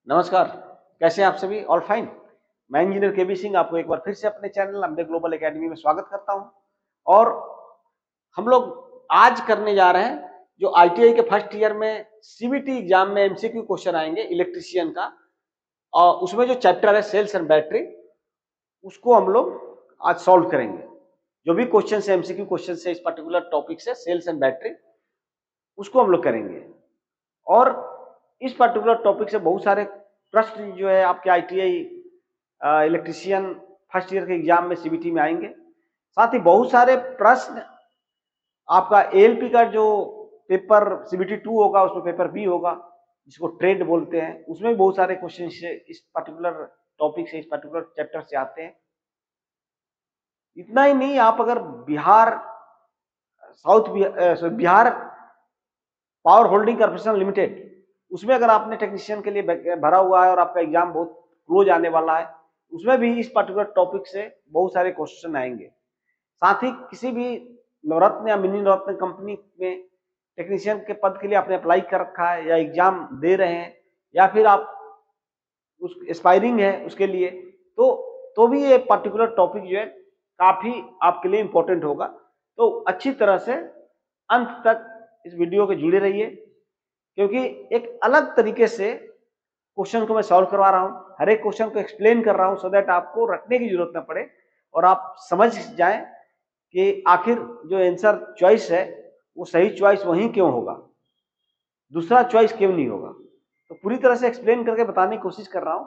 नमस्कार। कैसे हैं आप सभी? All fine. मैं इंजीनियर केबी सिंह आपको एक बार फिर से अपने चैनल अम्बे ग्लोबल एकेडमी में स्वागत करता हूं। और हम लोग आज करने जा रहे हैं जो आईटीआई के फर्स्ट ईयर में सीबीटी एग्जाम में एमसीक्यू क्वेश्चन आएंगे इलेक्ट्रिशियन का, और उसमें जो चैप्टर है सेल्स एंड बैटरी, उसको हम लोग आज सॉल्व करेंगे। जो भी क्वेश्चन है एमसीक्यू क्वेश्चन है इस पर्टिकुलर टॉपिक से सेल्स एंड बैटरी, उसको हम लोग करेंगे। और इस पर्टिकुलर टॉपिक से बहुत सारे प्रश्न जो है आपके आईटीआई इलेक्ट्रिशियन फर्स्ट ईयर के एग्जाम में सीबीटी में आएंगे। साथ ही बहुत सारे प्रश्न आपका एएलपी का जो पेपर सीबीटी 2 होगा, उसमें पेपर बी होगा जिसको ट्रेड बोलते हैं, उसमें बहुत सारे क्वेश्चन इस पर्टिकुलर टॉपिक से, इस पर्टिकुलर चैप्टर से आते हैं। इतना ही नहीं, आप अगर Bihar Bihar power holding corporation limited, उसमें अगर आपने टेक्नीशियन के लिए भरा हुआ है और आपका एग्जाम बहुत क्लोज आने वाला है, उसमें भी इस पर्टिकुलर टॉपिक से बहुत सारे क्वेश्चन आएंगे। साथ ही किसी भी नवरत्न या मिनी नवरत्न कंपनी में टेक्नीशियन के पद के लिए आपने अप्लाई कर रखा है या एग्जाम दे रहे हैं, या फिर आप उस एस्पायरिंग है उसके लिए, तो भी ये पर्टिकुलर टॉपिक जो है काफी आपके लिए इंपॉर्टेंट होगा। तो अच्छी तरह से अंत तक इस वीडियो के जुड़े रहिए, क्योंकि एक अलग तरीके से क्वेश्चन को मैं सॉल्व करवा रहा हूं, हर एक क्वेश्चन को एक्सप्लेन कर रहा हूं, सो दैट आपको रटने की जरूरत ना पड़े और आप समझ जाएं कि आखिर जो आंसर चॉइस है वो सही चॉइस वहीं क्यों होगा, दूसरा चॉइस क्यों नहीं होगा। तो पूरी तरह से एक्सप्लेन करके बताने की कोशिश कर रहा हूं।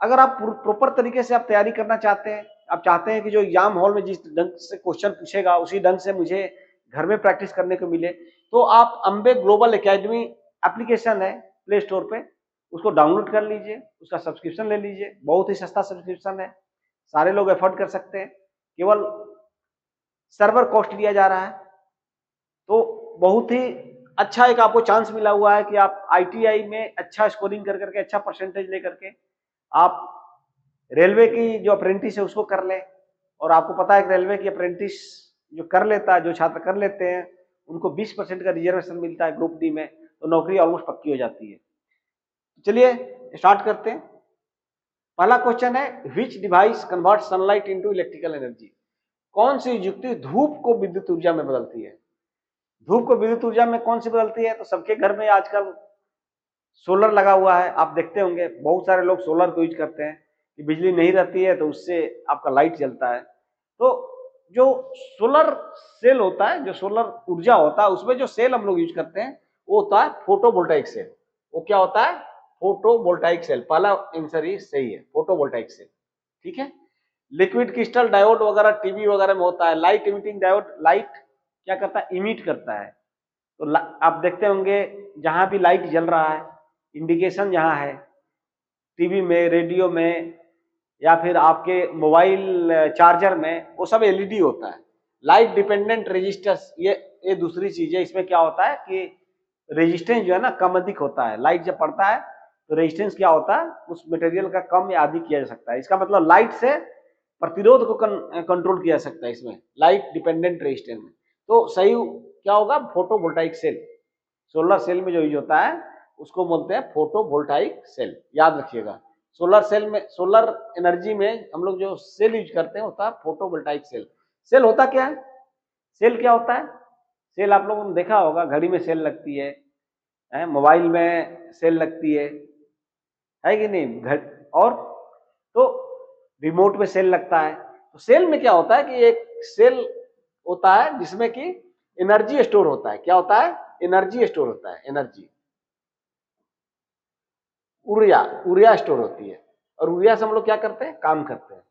अगर आप प्रॉपर तरीके से आप तैयारी करना चाहते हैं, आप चाहते हैं कि जो एग्जाम हॉल में जिस ढंग से क्वेश्चन पूछेगा उसी ढंग से मुझे घर में प्रैक्टिस करने को मिले, तो आप अम्बे ग्लोबल एकेडमी एप्लीकेशन है प्ले स्टोर पे, उसको डाउनलोड कर लीजिए, उसका सब्सक्रिप्शन ले लीजिए। बहुत ही सस्ता सब्सक्रिप्शन है, सारे लोग एफोर्ड कर सकते हैं, केवल सर्वर कॉस्ट लिया जा रहा है। तो बहुत ही अच्छा एक आपको चांस मिला हुआ है कि आप आईटीआई में अच्छा स्कोरिंग कर करके, अच्छा परसेंटेज लेकर के आप रेलवे की जो अप्रेंटिस है उसको कर लें। और आपको पता है कि रेलवे की अप्रेंटिस जो कर लेता है, जो छात्र कर लेते हैं, उनको 20% का रिजर्वेशन मिलता है ग्रुप डी में, तो नौकरी ऑलमोस्ट पक्की हो जाती है। चलिए स्टार्ट करते हैं। पहला क्वेश्चन है, विच device convert sunlight into electrical energy? कौन सी युक्ति धूप को विद्युत ऊर्जा में बदलती है? धूप को विद्युत ऊर्जा में कौन सी बदलती है? तो सबके घर में आजकल सोलर लगा हुआ है, आप देखते होंगे बहुत सारे लोग सोलर को यूज करते हैं कि बिजली नहीं रहती है तो उससे आपका लाइट जलता है। तो जो सोलर सेल होता है, जो सोलर ऊर्जा होता है, उसमें जो सेल हम लोग यूज करते हैं वो होता है फोटोवोल्टाइक सेल। वो क्या होता है? Photovoltaic cell. पहला आंसर ही सही है, फोटोवोल्टाइक सेल। ठीक है। लिक्विड क्रिस्टल डायोड वगैरह टीवी वगैरह में होता है। लाइट इमिटिंग डायोड लाइट क्या करता है? इमिट करता है। तो आप देखते होंगे जहां भी लाइट जल रहा है, इंडिकेशन जहां है टीवी में, रेडियो में, या फिर आपके मोबाइल चार्जर में, वो सब एलईडी होता है। लाइट डिपेंडेंट रेजिस्टेंस, ये दूसरी चीज है। इसमें क्या होता है कि रेजिस्टेंस जो है ना कम अधिक होता है। लाइट जब पड़ता है तो रेजिस्टेंस क्या होता है, उस मटेरियल का कम या अधिक किया जा सकता है। इसका मतलब लाइट से प्रतिरोध को कंट्रोल किया जा सकता है इसमें, लाइट डिपेंडेंट रेजिस्टेंस में। तो सही क्या होगा? Photovoltaic cell. सोलर सेल में जो यूज होता है उसको बोलते हैं फोटोवोल्टाइक सेल, याद रखिएगा। सोलर सेल में, सोलर एनर्जी में हम लोग जो सेल यूज करते हैं होता है फोटोवोल्टाइक सेल। सेल होता क्या है? सेल क्या होता है? सेल आप लोगों ने देखा होगा, घड़ी में सेल लगती है, मोबाइल में सेल लगती है कि नहीं? और तो रिमोट में सेल लगता है। तो सेल में क्या होता है कि एक सेल होता है जिसमें कि एनर्जी स्टोर होता है। क्या होता है? एनर्जी स्टोर होता है। एनर्जी, ऊर्जा, ऊर्जा स्टोर होती है। और ऊर्जा से हम लोग क्या करते हैं? काम करते हैं।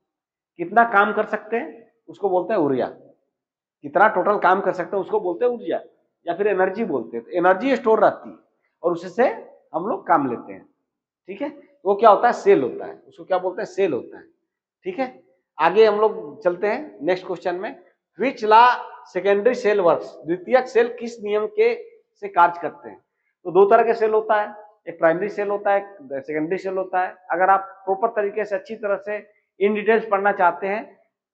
कितना काम कर सकते हैं उसको बोलते हैं ऊर्जा। कितना टोटल काम कर सकते हैं उसको बोलते हैं ऊर्जा, या फिर एनर्जी बोलते हैं। तो एनर्जी स्टोर रहती है और उससे हम लोग काम लेते हैं। ठीक है। तो वो क्या होता है? सेल होता है। उसको क्या बोलते हैं? सेल होता है। ठीक है। आगे हम लोग चलते हैं नेक्स्ट क्वेश्चन में। Which law secondary cell works? द्वितीयक सेल किस नियम के से कार्य करते हैं? तो दो तरह के सेल होता है, एक प्राइमरी सेल होता है, एक सेकेंडरी सेल होता है। अगर आप प्रॉपर तरीके से अच्छी तरह से इन डिटेल्स पढ़ना चाहते हैं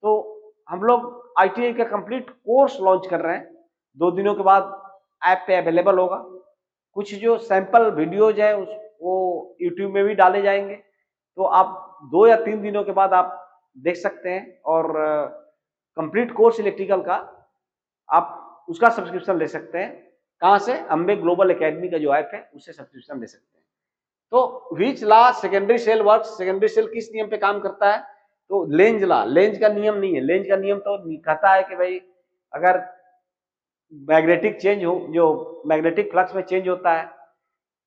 तो हम लोग आईटीआई का कंप्लीट कोर्स लॉन्च कर रहे हैं। 2 दिनों के बाद ऐप पे अवेलेबल होगा। कुछ जो सैंपल वीडियोज है वो यूट्यूब में भी डाले जाएंगे, तो आप 2 या 3 दिनों के बाद आप देख सकते हैं। और कंप्लीट कोर्स इलेक्ट्रिकल का आप उसका सब्सक्रिप्शन ले सकते हैं। कहाँ से? अम्बे ग्लोबल एकेडमी का जो ऐप है उससे सब्सक्रिप्शन ले सकते हैं। तो which law secondary cell works, secondary cell किस नियम पे काम करता है? तो लेंज लॉ, लेंज का नियम नहीं है। लेंज का नियम तो कहता है कि भाई अगर मैग्नेटिक चेंज हो, जो मैग्नेटिक फ्लक्स में चेंज होता है,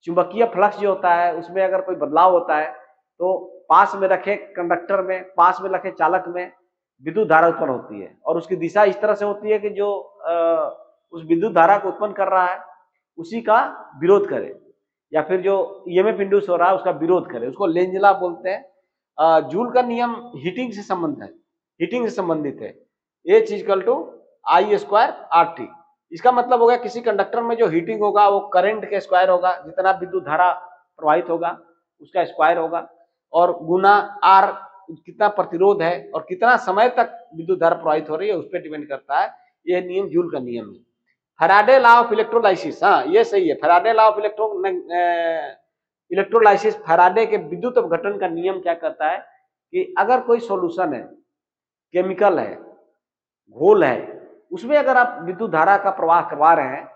चुंबकीय फ्लक्स जो होता है उसमें अगर कोई बदलाव होता है तो पास में रखे कंडक्टर में, पास में रखे चालक में विद्युत धारा उत्पन्न होती है, और उसकी दिशा इस तरह से होती है कि जो उस विद्युत धारा को उत्पन्न कर रहा है उसी का विरोध करे, या फिर जो ईएमएफ इंड्यूस हो रहा है उसका विरोध करे। उसको लेंज लॉ बोलते हैं। जूल का नियम हीटिंग से संबंध है, हीटिंग से संबंधित है। H equal to I square R T. इसका मतलब हो गया किसी कंडक्टर में जो हीटिंग होगा वो करंट के स्क्वायर होगा, जितना विद्युत धारा प्रवाहित होगा उसका स्क्वायर होगा, और गुना आर कितना प्रतिरोध है और कितना समय तक विद्युत धारा प्रवाहित हो रही है उस पर डिपेंड करता है। यह नियम जूल का नियम है। फैराडे लॉ ऑफ इलेक्ट्रोलाइसिस, हाँ ये सही है। Faraday law of electrolysis, Faraday के विद्युत अपघटन का नियम क्या कहता है कि अगर कोई सॉल्यूशन है, केमिकल है, घोल है, उसमें अगर आप विद्युत धारा का प्रवाह करवा रहे हैं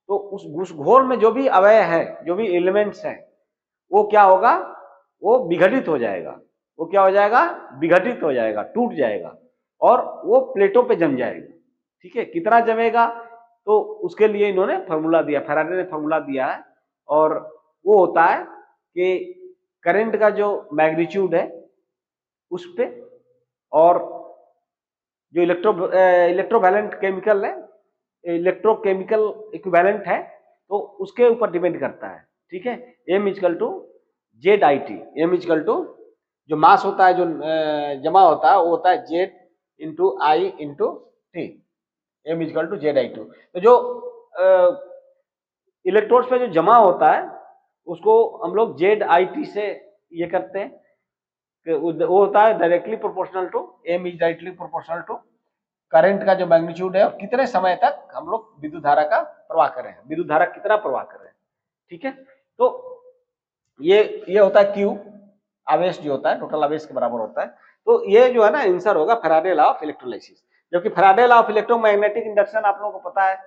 तो उस घोल में जो भी अवयव है, जो भी एलिमेंट्स हैं, वो क्या होगा? वो विघटित हो जाएगा। वो क्या हो जाएगा? विघटित हो जाएगा, टूट जाएगा, और वो प्लेटों पे जम जाएगा। ठीक है, कितना जमेगा? तो उसके लिए इन्होंने फॉर्मूला दिया, फैराडे ने फॉर्मूला दिया है, और वो होता है कि करंट का जो मैग्नीट्यूड है उस पे, और जो इलेक्ट्रोवैलेंट केमिकल है, इलेक्ट्रोकेमिकल इक्विवेलेंट है, तो उसके ऊपर डिपेंड करता है। ठीक है, M equal to Z I T. M equal to जो मास होता है, जो जमा होता है, वो होता है Z into I into T. M equal to Z I to. तो जो इलेक्ट्रोड्स पे जो जमा होता है उसको हम लोग जेड आई टी से ये करते हैं कि वो होता है directly proportional to, M is directly proportional to current का जो मैग्नीट्यूड है और कितने समय तक हम लोग विद्युत धारा का प्रवाह कर रहे हैं, विद्युत धारा कितना प्रवाह कर रहे हैं। ठीक है, तो ये होता है क्यू, आवेश जो होता है टोटल आवेश के बराबर होता है। तो ये जो है ना आंसर होगा फैराडे लॉ ऑफ इलेक्ट्रोलाइसिस। जबकि Faraday law of electromagnetic induction आप लोगों को पता है,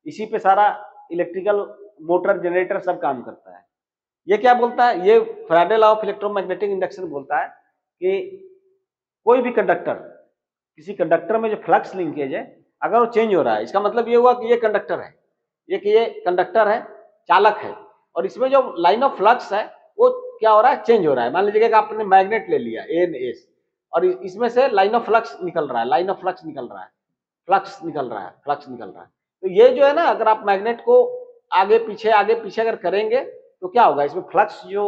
इसी पे सारा इलेक्ट्रिकल मोटर जनरेटर सब काम करता है। ये क्या बोलता है? ये Faraday law of electromagnetic induction बोलता है कि कोई भी कंडक्टर, किसी कंडक्टर में जो फ्लक्स लिंकेज है अगर वो चेंज हो रहा है, इसका मतलब ये हुआ कि ये कंडक्टर है, ये कंडक्टर है, चालक है, और इसमें जो लाइन ऑफ फ्लक्स है वो क्या हो रहा है? चेंज हो रहा है। मान लीजिए कि आपने मैग्नेट ले लिया एन और इसमें से लाइन ऑफ फ्लक्स निकल रहा है, लाइन ऑफ फ्लक्स निकल रहा है, फ्लक्स निकल रहा है, फ्लक्स निकल रहा है। तो ये जो है ना, अगर आप मैग्नेट को आगे पीछे अगर करेंगे तो क्या होगा? इसमें फ्लक्स जो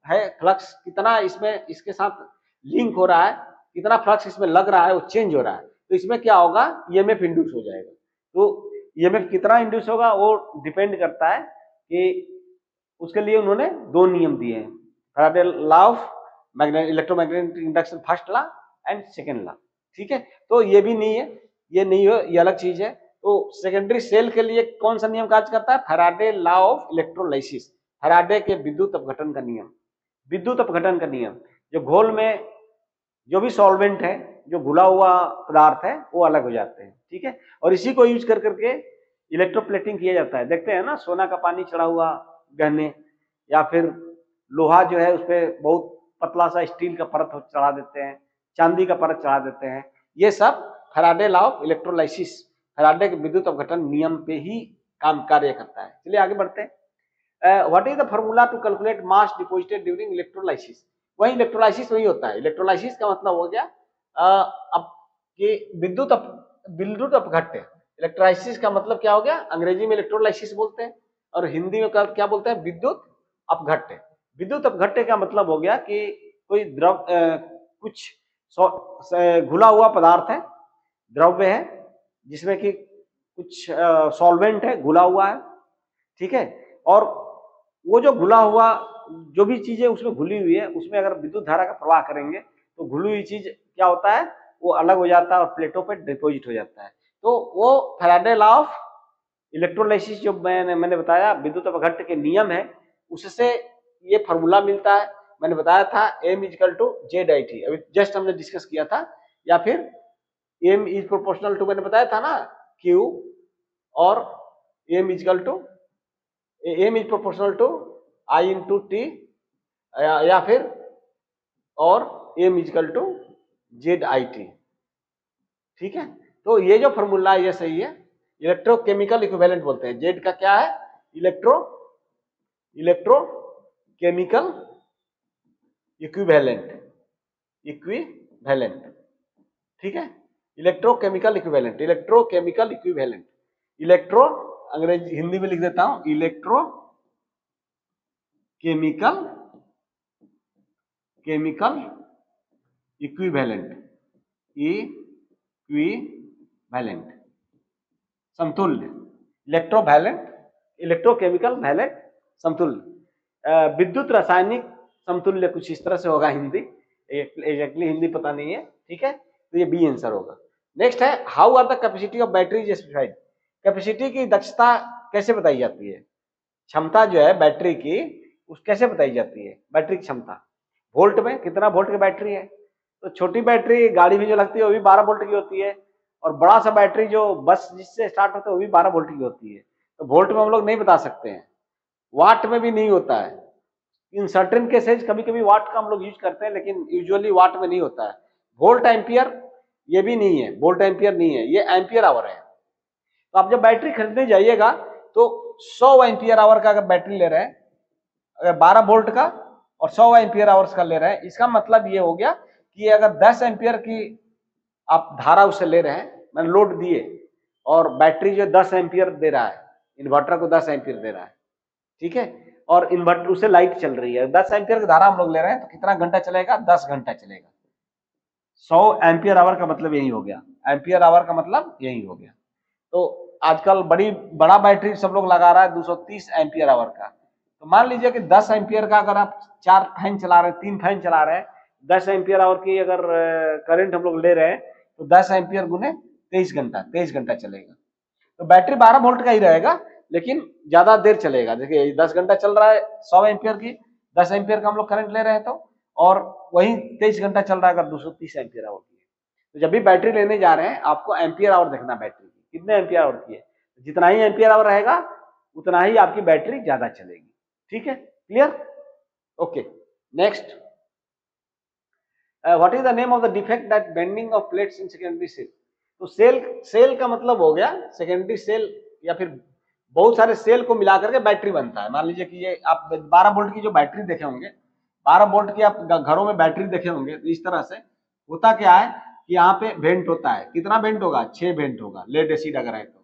है, फ्लक्स कितना इसमें इसके साथ लिंक हो रहा है, कितना फ्लक्स इसमें लग रहा है, वो चेंज हो रहा है। तो इसमें क्या होगा? ईएमएफ इंड्यूस हो जाएगा। तो ईएमएफ कितना इंड्यूस होगा वो डिपेंड करता है कि उसके लिए उन्होंने 2 नियम दिए हैं, Faraday law of electromagnetic induction first law and second law. ठीक है, तो ये भी नहीं है, ये नहीं है, ये अलग चीज है। तो सेकेंडरी सेल के लिए कौन सा नियम कार्य करता है? Faraday law of electrolysis, Faraday के विद्युत अपघटन का नियम। विद्युत अपघटन का नियम, जो घोल में जो भी सॉल्वेंट है, जो घुला हुआ पदार्थ है, वो अलग हो जाते हैं। ठीक है, और इसी को यूज कर करके इलेक्ट्रोप्लेटिंग किया जाता है। देखते हैं ना, सोना का पानी चढ़ा हुआ गहने, या फिर लोहा जो है उस पर बहुत पतला सा स्टील का परत चढ़ा देते हैं, चांदी का परत चढ़ा देते हैं। ये सब Faraday law of electrolysis, Faraday के विद्युत अपघटन नियम पे ही काम कार्य करता है। चलिए आगे बढ़ते हैं। What is the formula to calculate mass deposited during electrolysis? वही इलेक्ट्रोलाइसिस वही होता है। इलेक्ट्रोलाइसिस का मतलब हो गया अब कि विद्युत अपघट्य। इलेक्ट्रोलाइसिस का मतलब क्या हो गया? अंग्रेजी में इलेक्ट्रोलाइसिस बोलते हैं और हिंदी में क्या बोलते हैं? विद्युत अपघट्य। विद्युत अपघट्य का मतलब हो गया कि कोई द्रव कुछ घुला हुआ पदार्थ है, द्रव्य है, जिसमें कि कुछ सॉल्वेंट है, घुला हुआ है। ठीक है, और वो जो घुला हुआ जो भी चीजें उसमें घुली हुई है, उसमें अगर विद्युत धारा का प्रवाह करेंगे तो घुली हुई चीज क्या होता है? वो अलग हो जाता है और प्लेटों पर डिपॉजिट हो जाता है। तो वो फैराडे लॉ ऑफ इलेक्ट्रोलाइसिस जो मैंने बताया, विद्युत अपघट्य के नियम है, उससे ये फॉर्मूला मिलता है, मैंने बताया था m equal to Z I T, अभी जस्ट हमने डिस्कस किया था, या फिर m इज प्रोपोर्शनल टू, मैंने बताया था ना q, और m equal to m is proportional to i into T, या फिर और m equal to Z I T. ठीक है, तो ये जो फॉर्मूला है ये सही है, इलेक्ट्रोकेमिकल इक्विवेलेंट बोलते हैं। जेड का क्या है? इलेक्ट्रोकेमिकल इक्विवेलेंट, ठीक है, electrochemical equivalent, electrochemical equivalent, electro अंग्रेजी हिंदी में लिख देता हूं, इलेक्ट्रोकेमिकल इक्विवेलेंट, इक्विवेलेंट समतुल्य, इलेक्ट्रोकेमिकल वैलेंट समतुल्य, विद्युत रासायनिक समतुल्य, कुछ इस तरह से होगा हिंदी, एग्जैक्टली हिंदी पता नहीं है। ठीक है, तो ये बी आंसर होगा। नेक्स्ट है, how are the capacity of battery specified. Capacity की दक्षता कैसे बताई जाती है, क्षमता जो है बैटरी की, उस कैसे बताई जाती है, बैटरी की क्षमता वोल्ट में, कितना वोल्ट की बैटरी है। तो छोटी बैटरी गाड़ी में जो लगती है वो भी 12 वोल्ट की होती है, और बड़ा सा बैटरी जो बस जिससे स्टार्ट होता है वो भी 12 वोल्ट की होती है। तो वोल्ट में हम लोग नहीं बता सकते हैं, वाट में भी नहीं होता है, इन सर्टेन केसेज कभी कभी वाट का हम लोग यूज करते हैं, लेकिन यूजुअली वाट में नहीं होता है। वोल्ट एम्पियर ये भी नहीं है, वोल्ट एम्पियर नहीं है, ये एम्पियर आवर है। तो आप जब बैटरी खरीदने जाइएगा तो 100 एम्पियर आवर का अगर बैटरी ले रहे हैं, अगर 12 वोल्ट का और 100 एम्पियर आवर्स का ले रहे हैं, इसका मतलब ये हो गया कि अगर 10 एम्पियर की आप धारा उसे ले रहे हैं, मैंने लोड दिए, और बैटरी जो 10 एम्पियर दे रहा है, इन्वर्टर को 10 एम्पियर दे रहा है, ठीक है, और इन्वर्टर उसे लाइट चल रही है, 10 एम्पियर की धारा हम लोग ले रहे हैं, तो कितना घंटा चलेगा? 10 घंटा चलेगा। 100 एम्पियर आवर का मतलब यही हो गया, एम्पियर आवर का मतलब यही हो गया। तो आजकल बड़ा बैटरी सब लोग लगा रहा है 230 एम्पियर आवर का। तो मान लीजिए कि 10 एम्पियर का अगर आप 4 फैन चला रहे हैं, 3 फैन चला रहे हैं, 10 एम्पियर आवर की अगर करंट हम लोग ले रहे हैं, तो 10 एम्पियर गुने 23 घंटा चलेगा। तो बैटरी 12 वोल्ट का ही रहेगा, लेकिन ज्यादा देर चलेगा। देखिए 10 घंटा चल रहा है 100 एम्पियर की, 10 एम्पियर का हम लोग करंट ले रहे हैं, तो और वही 23 घंटा चल रहा है अगर 230 एम्पियर आवर की। तो जब भी बैटरी लेने जा रहे हैं आपको एम्पियर आवर देखना, बैटरी की कितने एम्पियर आवर की है, जितना ही एम्पियर आवर रहेगा उतना ही आपकी बैटरी ज्यादा चलेगी। ठीक है, clear? Okay, next, what is the name of the defect that bending of plates in secondary cell. तो सेल का मतलब हो गया सेकेंडरी सेल, या फिर बहुत सारे सेल को मिलाकर के बैटरी बनता है। मान लीजिए कि ये आप 12 वोल्ट की जो बैटरी देखे होंगे, 12 वोल्ट की आप घरों में बैटरी देखे होंगे, तो इस तरह से होता क्या है कि यहाँ पे वेंट होता है, कितना वेंट होगा? 6 वेंट होगा, लेड एसिड अगर है तो,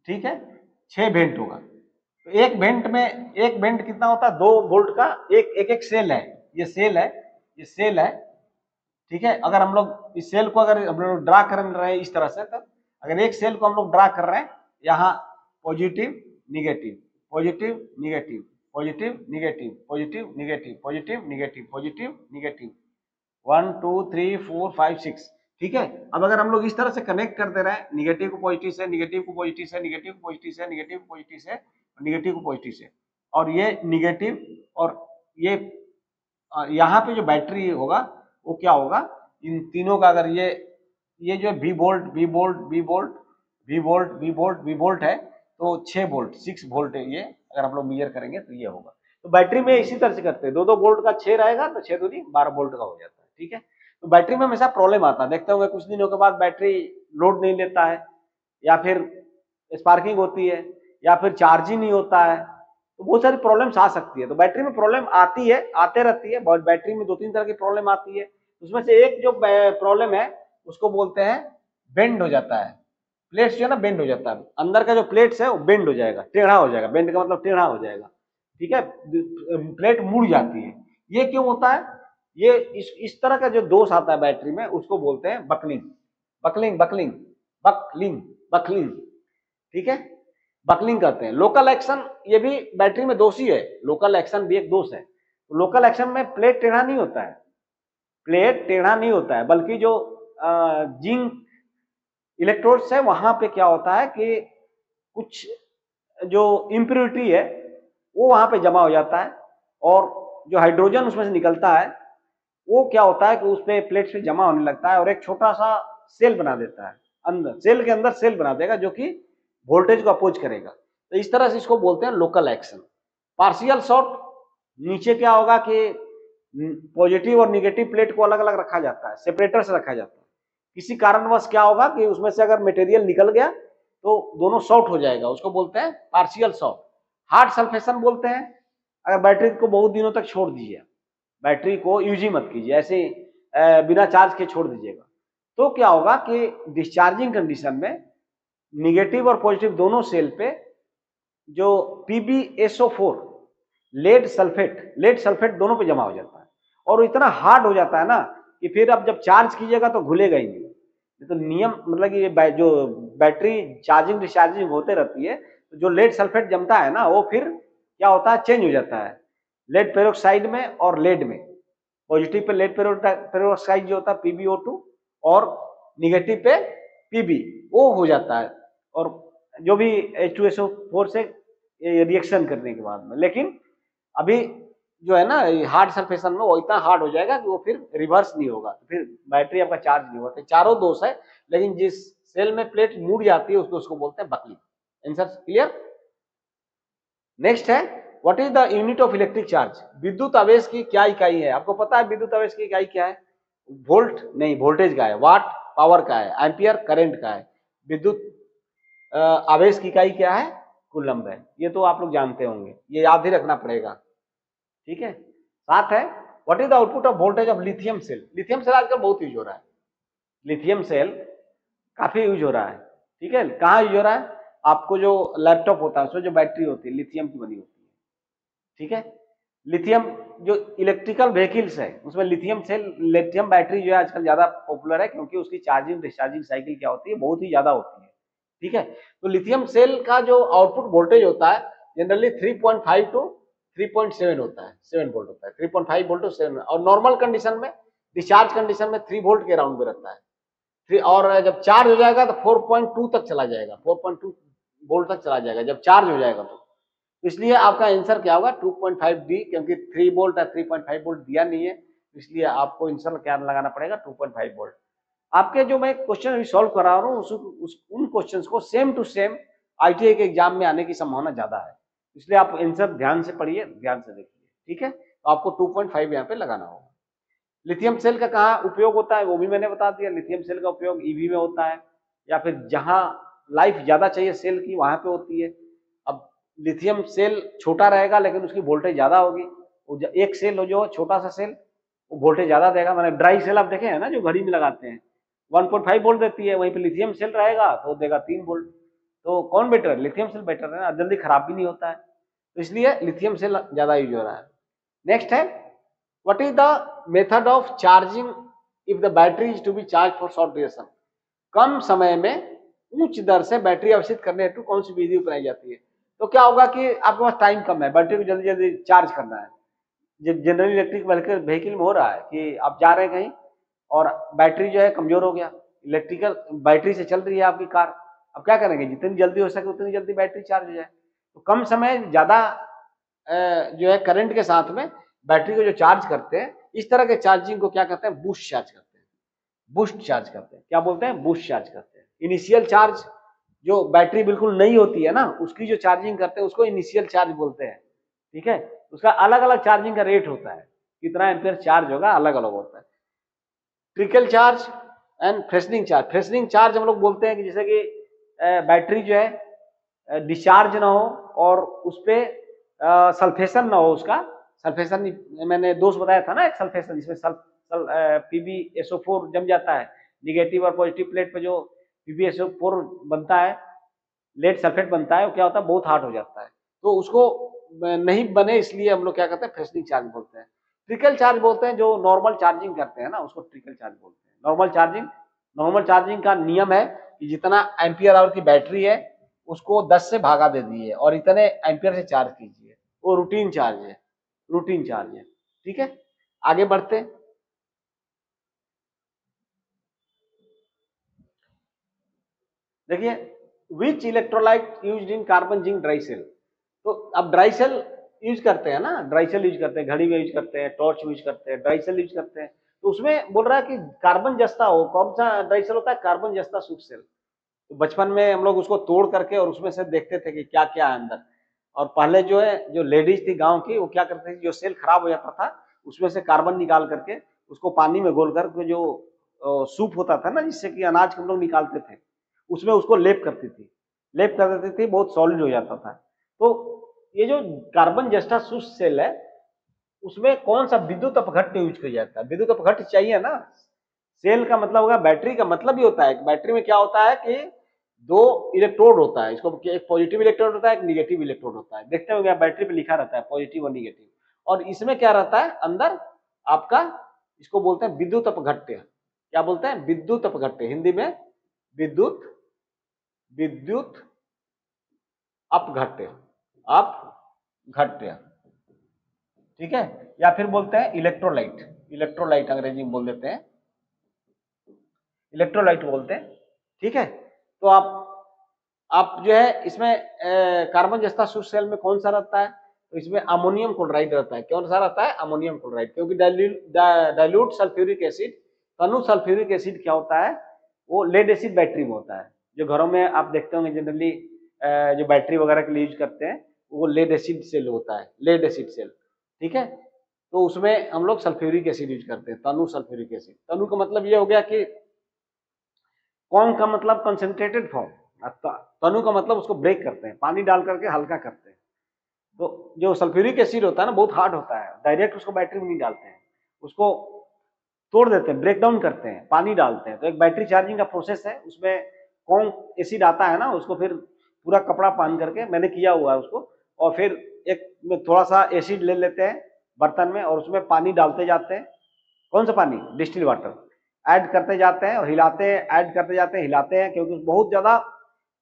ठीक है, 6 वेंट होगा। तो एक वेंट कितना होता है? 2 वोल्ट का एक सेल है, ये सेल है, ठीक है। अगर हम लोग इस सेल को अगर हम लोग ड्रा कर रहे हैं इस तरह से, तो अगर एक सेल को हम लोग ड्रा कर रहे हैं, यहाँ positive negative, positive negative, positive negative, positive negative, positive negative, positive negative, 1 2 3 4 5 6, ठीक है। अब अगर हम लोग इस तरह से कनेक्ट कर दे रहे हैं, निगेटिव को पॉजिटिव से, निगेटिव को पॉजिटिव से, निगेटिव को पॉजिटिव से, निगेटिव को पॉजिटिव से, निगेटिव को पॉजिटिव से, और ये निगेटिव, और ये यहाँ पे जो बैटरी होगा वो क्या होगा, इन तीनों का अगर ये जो V volt V volt V volt V volt V volt V volt है, तो 6 वोल्ट 6 वोल्ट है ये, अगर हम लोग मेजर करेंगे तो ये होगा। तो बैटरी में इसी तरह से करते हैं, 2-2 वोल्ट का 6 रहेगा तो 6 दूनी 12 वोल्ट का हो जाता है। ठीक है, तो बैटरी में हमेशा प्रॉब्लम आता है, देखते होंगे कुछ दिनों के बाद बैटरी लोड नहीं लेता है, या फिर स्पार्किंग होती है, या फिर चार्जिंग नहीं होता है, तो बहुत सारी प्रॉब्लम्स आ सकती है। तो बैटरी में प्रॉब्लम आती है, आते रहती है, बैटरी में 2-3 तरह की प्रॉब्लम आती है। उसमें से एक जो प्रॉब्लम है उसको बोलते हैं बेंड हो जाता है, प्लेट्स जो है ना बेंड हो जाता है, अंदर का जो प्लेट्स है वो बेंड हो जाएगा, टेढ़ा हो जाएगा, बेंड का मतलब टेढ़ा हो जाएगा, ठीक है, प्लेट मुड़ जाती है। ये क्यों होता है? ये इस तरह का जो दोष आता है बैटरी में उसको बोलते हैं buckling, buckling buckling buckling buckling, ठीक है, बकलिंग करते हैं। लोकल एक्शन ये भी बैटरी में दोष ही है, लोकल एक्शन भी एक दोष है। लोकल एक्शन में प्लेट टेढ़ा नहीं होता है, प्लेट टेढ़ा नहीं होता है, बल्कि जो जिंक इलेक्ट्रोड्स है वहां पे क्या होता है कि कुछ जो इम्प्योरिटी है वो वहां पे जमा हो जाता है, और जो हाइड्रोजन उसमें से निकलता है वो क्या होता है कि उस पे प्लेट्स पे जमा होने लगता है और एक छोटा सा सेल बना देता है, अंदर सेल के अंदर सेल बना देगा जो कि वोल्टेज को अपोज करेगा। तो इस तरह से इसको बोलते हैं लोकल एक्शन। पार्शियल शॉर्ट, नीचे क्या होगा कि पॉजिटिव और निगेटिव प्लेट को अलग अलग रखा जाता है, सेपरेटर से रखा जाता है। किसी कारणवश क्या होगा कि उसमें से अगर मटेरियल निकल गया तो दोनों शॉर्ट हो जाएगा, उसको बोलते हैं पार्शियल शॉर्ट। हार्ड सल्फेशन बोलते हैं अगर बैटरी को बहुत दिनों तक छोड़ दीजिए, बैटरी को यूज ही मत कीजिए, ऐसे बिना चार्ज के छोड़ दीजिएगा, तो क्या होगा कि डिस्चार्जिंग कंडीशन में निगेटिव और पॉजिटिव दोनों सेल पे जो PbSO4 लेड सल्फेट दोनों पे जमा हो जाता है और इतना हार्ड हो जाता है ना कि फिर अब जब चार्ज कीजिएगा तो घुलेगा ही नहीं। तो नियम मतलब कि ये जो बैटरी चार्जिंग डिस्चार्जिंग होते रहती है तो जो लेड सल्फेट जमता है ना वो फिर क्या होता है, चेंज हो जाता है लेड पेरोक्साइड में और लेड में। पॉजिटिव पे लेड पेरोक्साइड जो होता है PbO2 और निगेटिव पे Pb वो हो जाता है, और जो भी H2SO4 से रिएक्शन करने के बाद में। लेकिन अभी जो है ना हार्ड सल्फेशन में वो इतना हार्ड हो जाएगा कि वो फिर रिवर्स नहीं होगा, तो फिर बैटरी आपका चार्ज नहीं होता। चारों दोष है, लेकिन जिस सेल में प्लेट मुड़ जाती है उसको बोलते हैं बकलिंग। Answer clear. नेक्स्ट है what is the unit of electric charge. विद्युत आवेश की क्या इकाई है? आपको पता है विद्युत आवेश की इकाई क्या है? वोल्ट नहीं, वोल्टेज का है। वाट पावर का है। एम्पियर करंट का है। विद्युत आवेश की इकाई क्या है? कूलम्ब है। ये तो आप लोग जानते होंगे, ये याद ही रखना पड़ेगा, ठीक है। साथ है what is the output of voltage of lithium cell. Lithium cell आजकल बहुत यूज हो रहा है, लिथियम सेल काफी यूज हो रहा है, ठीक है। कहाँ यूज हो रहा है? आपको जो लैपटॉप होता है उसमें जो बैटरी होती है लिथियम की बनी होती है, ठीक है। लिथियम जो इलेक्ट्रिकल व्हीकल्स है उसमें लिथियम सेल, लिथियम बैटरी जो है आजकल ज्यादा पॉपुलर है क्योंकि उसकी चार्जिंग डिस्चार्जिंग साइकिल क्या होती है, बहुत ही ज्यादा होती है, ठीक है। तो लिथियम सेल का जो आउटपुट वोल्टेज होता है जनरली 3.5 टू 3.7 होता है, 7 वोल्ट होता है, 3.5 वोल्ट टू 7, और नॉर्मल कंडीशन में डिस्चार्ज कंडीशन में 3 वोल्ट के अराउंड में रहता है। और जब चार्ज हो जाएगा तो 4.2 तक चला जाएगा, 4.2 वोल्ट तक चला जाएगा जब चार्ज हो जाएगा। तो इसलिए आपका आंसर क्या होगा? 2.5D, क्योंकि 3 वोल्ट या 3.5 वोल्ट दिया नहीं है, इसलिए आपको आंसर क्या लगाना पड़ेगा? 2.5 वोल्ट। आपके जो मैं क्वेश्चन अभी सॉल्व करा रहा हूँ उन क्वेश्चंस को सेम टू सेम ITI के एग्जाम में आने की संभावना ज्यादा है, इसलिए आप आंसर ध्यान से पढ़िए, ध्यान से देखिए, ठीक है। तो आपको 2.5 यहाँ पे लगाना होगा। लिथियम सेल का कहाँ उपयोग होता है वो भी मैंने बता दिया। लिथियम सेल का उपयोग EV में होता है, या फिर जहां लाइफ ज्यादा चाहिए सेल की वहां पे होती है। अब लिथियम सेल छोटा रहेगा लेकिन उसकी वोल्टेज ज्यादा होगी। एक सेल हो जो छोटा सा सेल वो वोल्टेज ज्यादा देगा। मैंने ड्राई सेल आप देखे हैं ना जो घड़ी में लगाते हैं, 1.5 वोल्ट देती है, वहीं पे लिथियम सेल रहेगा तो देगा 3 वोल्ट। तो कौन बेटर है? लिथियम सेल बेटर है ना, जल्दी खराब भी नहीं होता है, तो इसलिए लिथियम सेल ज्यादा यूज हो रहा है। नेक्स्ट है what is the method of charging if the battery is to be charged for short duration। कम समय में उच्च दर से बैटरी अवशोषित करने हेतु कौन सी विधि अपनाई जाती है? तो क्या होगा कि आपके पास टाइम कम है, बैटरी को जल्दी जल्दी चार्ज करना है। जनरल इलेक्ट्रिक व्हीकल में हो रहा है कि आप जा रहे हैं कहीं और बैटरी जो है कमजोर हो गया, इलेक्ट्रिकल बैटरी से चल रही है आपकी कार, अब क्या करेंगे? जितनी जल्दी हो सके उतनी जल्दी बैटरी चार्ज हो जाए। तो कम समय ज्यादा जो है करंट के साथ में बैटरी को जो चार्ज करते हैं, इस तरह के चार्जिंग को क्या कहते हैं? बूस्ट चार्ज करते हैं। बूस्ट चार्ज करते हैं। क्या बोलते हैं? बूस्ट चार्ज करते हैं। इनिशियल चार्ज जो बैटरी बिल्कुल नई होती है ना उसकी जो चार्जिंग करते हैं उसको इनिशियल चार्ज बोलते हैं, ठीक है। उसका अलग अलग चार्जिंग का रेट होता है, कितना एम्पियर चार्ज होगा अलग अलग होता है। Trickle charge and freshening charge. Freshening charge हम लोग बोलते हैं कि जैसे कि बैटरी जो है डिस्चार्ज ना हो और उस पर सल्फेशन ना हो, उसका सल्फेशन मैंने दोष बताया था ना, एक सल्फेशन जिसमें PbSO4 जम जाता है, निगेटिव और पॉजिटिव प्लेट पे जो PbSO4 बनता है, लेड सल्फेट बनता है, वो क्या होता है? बहुत हार्ड हो जाता है, तो उसको नहीं बने इसलिए हम लोग क्या कहते हैं? फ्रेशनिंग चार्ज बोलते हैं। ट्रिकल चार्ज बोलते हैं जो नॉर्मल चार्जिंग करते हैं ना उसको ट्रिकल चार्ज बोलते हैं। नॉर्मल चार्जिंग का नियम है कि जितना एम्पियर आवर की बैटरी है उसको 10 से भागा दे दीजिए और इतने एम्पियर से चार्ज कीजिए, वो रूटीन चार्ज है, रूटीन चार्ज है, ठीक है। आगे बढ़ते हैं। देखिए which electrolyte used in carbon zinc dry cell. तो अब ड्राई सेल यूज करते हैं ना, ड्राई सेल यूज करते हैं, घड़ी में यूज करते हैं, टॉर्च यूज करते हैं, ड्राई सेल यूज करते हैं। तो उसमें बोल रहा है कि कार्बन जस्ता हो, कौन सा ड्राई सेल होता है, कार्बन जस्ता सूक्ष्म सेल। तो बचपन में हम लोग उसको तोड़ करके और उसमें से देखते थे कि क्या क्या है अंदर। और पहले जो है जो लेडीज थी गांव की, वो क्या करती थी, जो सेल खराब हो जाता था उसमें से कार्बन निकाल करके उसको पानी में घोल कर जो सूप होता था ना, जिससे कि अनाज हम लोग निकालते थे, उसमें उसको लेप करती थी, लेप कर देती थी, बहुत सॉलिड हो जाता था। तो ये जो कार्बन जस्टा शुष्क सेल है, उसमें कौन सा विद्युत अपघट्य यूज किया जाता है? विद्युत अपघट्य चाहिए ना। सेल का मतलब होगा, बैटरी का मतलब ही होता है, बैटरी में क्या होता है कि दो इलेक्ट्रोड होता है, इसको एक पॉजिटिव इलेक्ट्रोड होता है, एक निगेटिव इलेक्ट्रोड होता है। देखते होंगे बैटरी पे लिखा रहता है पॉजिटिव और निगेटिव। और इसमें क्या रहता है अंदर आपका, इसको बोलते हैं विद्युत अपघट्य। क्या बोलते हैं? विद्युत अपघट्य, हिंदी में विद्युत विद्युत अपघट्य, अपघट्य, ठीक है। या फिर बोलते हैं इलेक्ट्रोलाइट, इलेक्ट्रोलाइट अंग्रेजी में बोल देते हैं, इलेक्ट्रोलाइट बोलते हैं, ठीक है। तो आप जो है इसमें कार्बन जस्ता शुष्क सेल में कौन सा रहता है? तो इसमें अमोनियम क्लोराइड रहता है। कौन सा रहता है? Ammonium chloride. क्योंकि डाइल्यूट सल्फ्यूरिक एसिड, तनु सल्फ्यूरिक एसिड क्या होता है, वो लेड एसिड बैटरी में होता है। जो घरों में आप देखते होंगे जनरली जो बैटरी वगैरह के लिए यूज करते हैं, वो लेड एसिड सेल होता है, लेड एसिड सेल, ठीक है। तो उसमें हम लोग सल्फ्यूरिक एसिड यूज करते हैं, तनु सल्फ्यूरिक एसिड। तनु का मतलब ये हो गया कि कौन का मतलब कंसेंट्रेटेड फॉर्म, तनु का मतलब उसको ब्रेक करते हैं, पानी डाल करके हल्का करते हैं। तो जो सल्फ्यूरिक एसिड होता है ना, बहुत हार्ड होता है, डायरेक्ट उसको बैटरी में नहीं डालते हैं, उसको तोड़ देते हैं, ब्रेक डाउन करते हैं, पानी डालते हैं। तो एक बैटरी चार्जिंग का प्रोसेस है, उसमें कौन एसिड आता है ना, उसको फिर पूरा कपड़ा पहन करके, मैंने किया हुआ है उसको, और फिर एक में थोड़ा सा एसिड ले लेते हैं बर्तन में, और उसमें पानी डालते जाते हैं। कौन सा पानी? Distil water. ऐड करते जाते हैं और हिलाते हैं, ऐड करते जाते हैं, हिलाते हैं, क्योंकि बहुत ज्यादा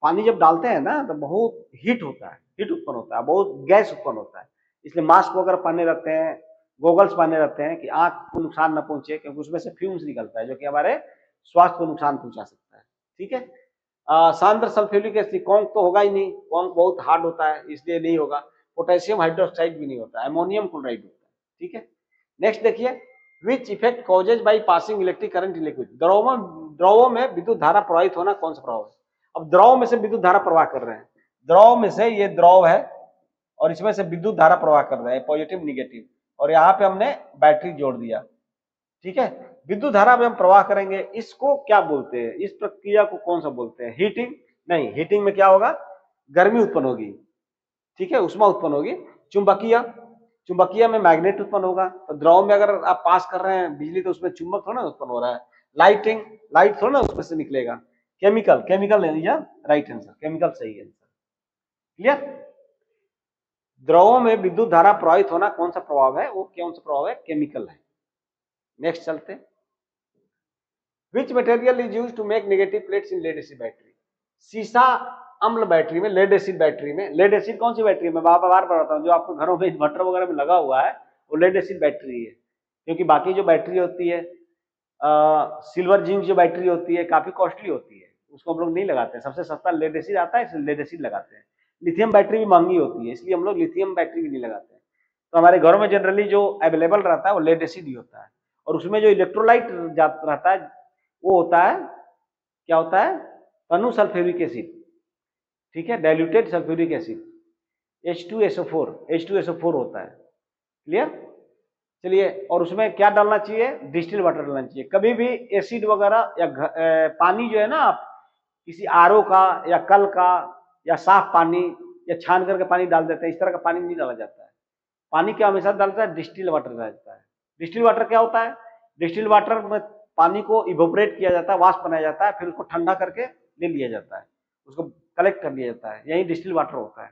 पानी जब डालते हैं ना तो बहुत हीट होता है, हीट उत्पन्न होता है, बहुत गैस उत्पन्न होता है। इसलिए मास्क वगैरह पहने रहते हैं, गोगल्स पहने रहते हैं कि आंख को नुकसान न पहुंचे, क्योंकि उसमें से फ्यूम्स निकलता है जो कि हमारे स्वास्थ्य को नुकसान पहुंचा सकता है, ठीक है। सांद्र सल्फ्यूरिक एसिड, कौन तो होगा ही नहीं, कौन बहुत हार्ड होता है इसलिए नहीं होगा। पोटेशियम हाइड्रोक्साइड भी नहीं होता, अमोनियम क्लोराइड होता है, ठीक है। नेक्स्ट देखिए, which effect causes by passing electric current in liquid. द्रवों में विद्युत धारा प्रवाहित होना कौन सा प्रभाव है? अब द्रव में से विद्युत धारा प्रवाह कर रहे हैं, द्रव में से ये द्रव है और इसमें से विद्युत धारा प्रवाह कर रहे हैं, पॉजिटिव निगेटिव, और यहाँ पे हमने बैटरी जोड़ दिया, ठीक है। विद्युत धारा में हम प्रवाह करेंगे, इसको क्या बोलते हैं, इस प्रक्रिया को कौन सा बोलते हैं? हीटिंग? नहीं, हीटिंग में क्या होगा, गर्मी उत्पन्न होगी, ठीक है, उष्मा उत्पन्न होगी। चुंबकीय, चुंबकीय में मैग्नेट उत्पन्न होगा। तो द्रव में अगर आप पास कर रहे हैं बिजली, तो उसमें चुंबक थोड़ा ना उत्पन्न हो रहा है। लाइटिंग, लाइट थोड़ा ना उसमें से निकलेगा। केमिकल, केमिकल ले लीजिए, राइट आंसर, केमिकल सही है आंसर, क्लियर। द्रवों में विद्युत धारा प्रवाहित होना कौन सा प्रभाव है? वो कौन सा प्रभाव है? केमिकल है। नेक्स्ट चलते, which material is use to make negative plates in lead acid battery. सीसा अम्ल बैटरी में, लेड एसिड बैटरी में, लेड एसिड कौन सी बैटरी में, बार बार बताता हूँ, जो आपको घरों में इन्वर्टर वगैरह में लगा हुआ है वो लेड एसिड बैटरी है। क्योंकि बाकी जो बैटरी होती है, सिल्वर जिंक जो बैटरी होती है, काफी कॉस्टली होती है, उसको हम लोग नहीं लगाते हैं। सबसे सस्ता लेड एसिड आता है, इसलिए लेड एसिड लगाते हैं। लिथियम बैटरी भी महंगी होती है, इसलिए हम लोग लिथियम बैटरी भी नहीं लगाते हैं। तो हमारे घरों में जनरली जो अवेलेबल रहता है वो लेड एसिड ही होता है। और उसमें जो इलेक्ट्रोलाइट रहता है वो होता है, क्या होता है? तनु सल्फ्यूरिक एसिड, ठीक है, diluted sulphuric acid, H2SO4, H2SO4 होता है, क्लियर। चलिए, और उसमें क्या डालना चाहिए? डिस्टिल वाटर डालना चाहिए। कभी भी एसिड वगैरह या पानी जो है ना, आप किसी आरओ का या कल का या साफ पानी या छान करके पानी डाल देते हैं, इस तरह का पानी नहीं डाला जाता है। पानी क्या हमेशा डालता है? डिस्टिल वाटर डाला जाता है। डिस्टिल वाटर क्या होता है? डिस्टिल वाटर में पानी को इवोपरेट किया जाता है, वाष्प बनाया जाता है, फिर उसको ठंडा करके ले लिया जाता है, उसको कलेक्ट कर लिया जाता है, यही डिस्टिल वाटर होता है।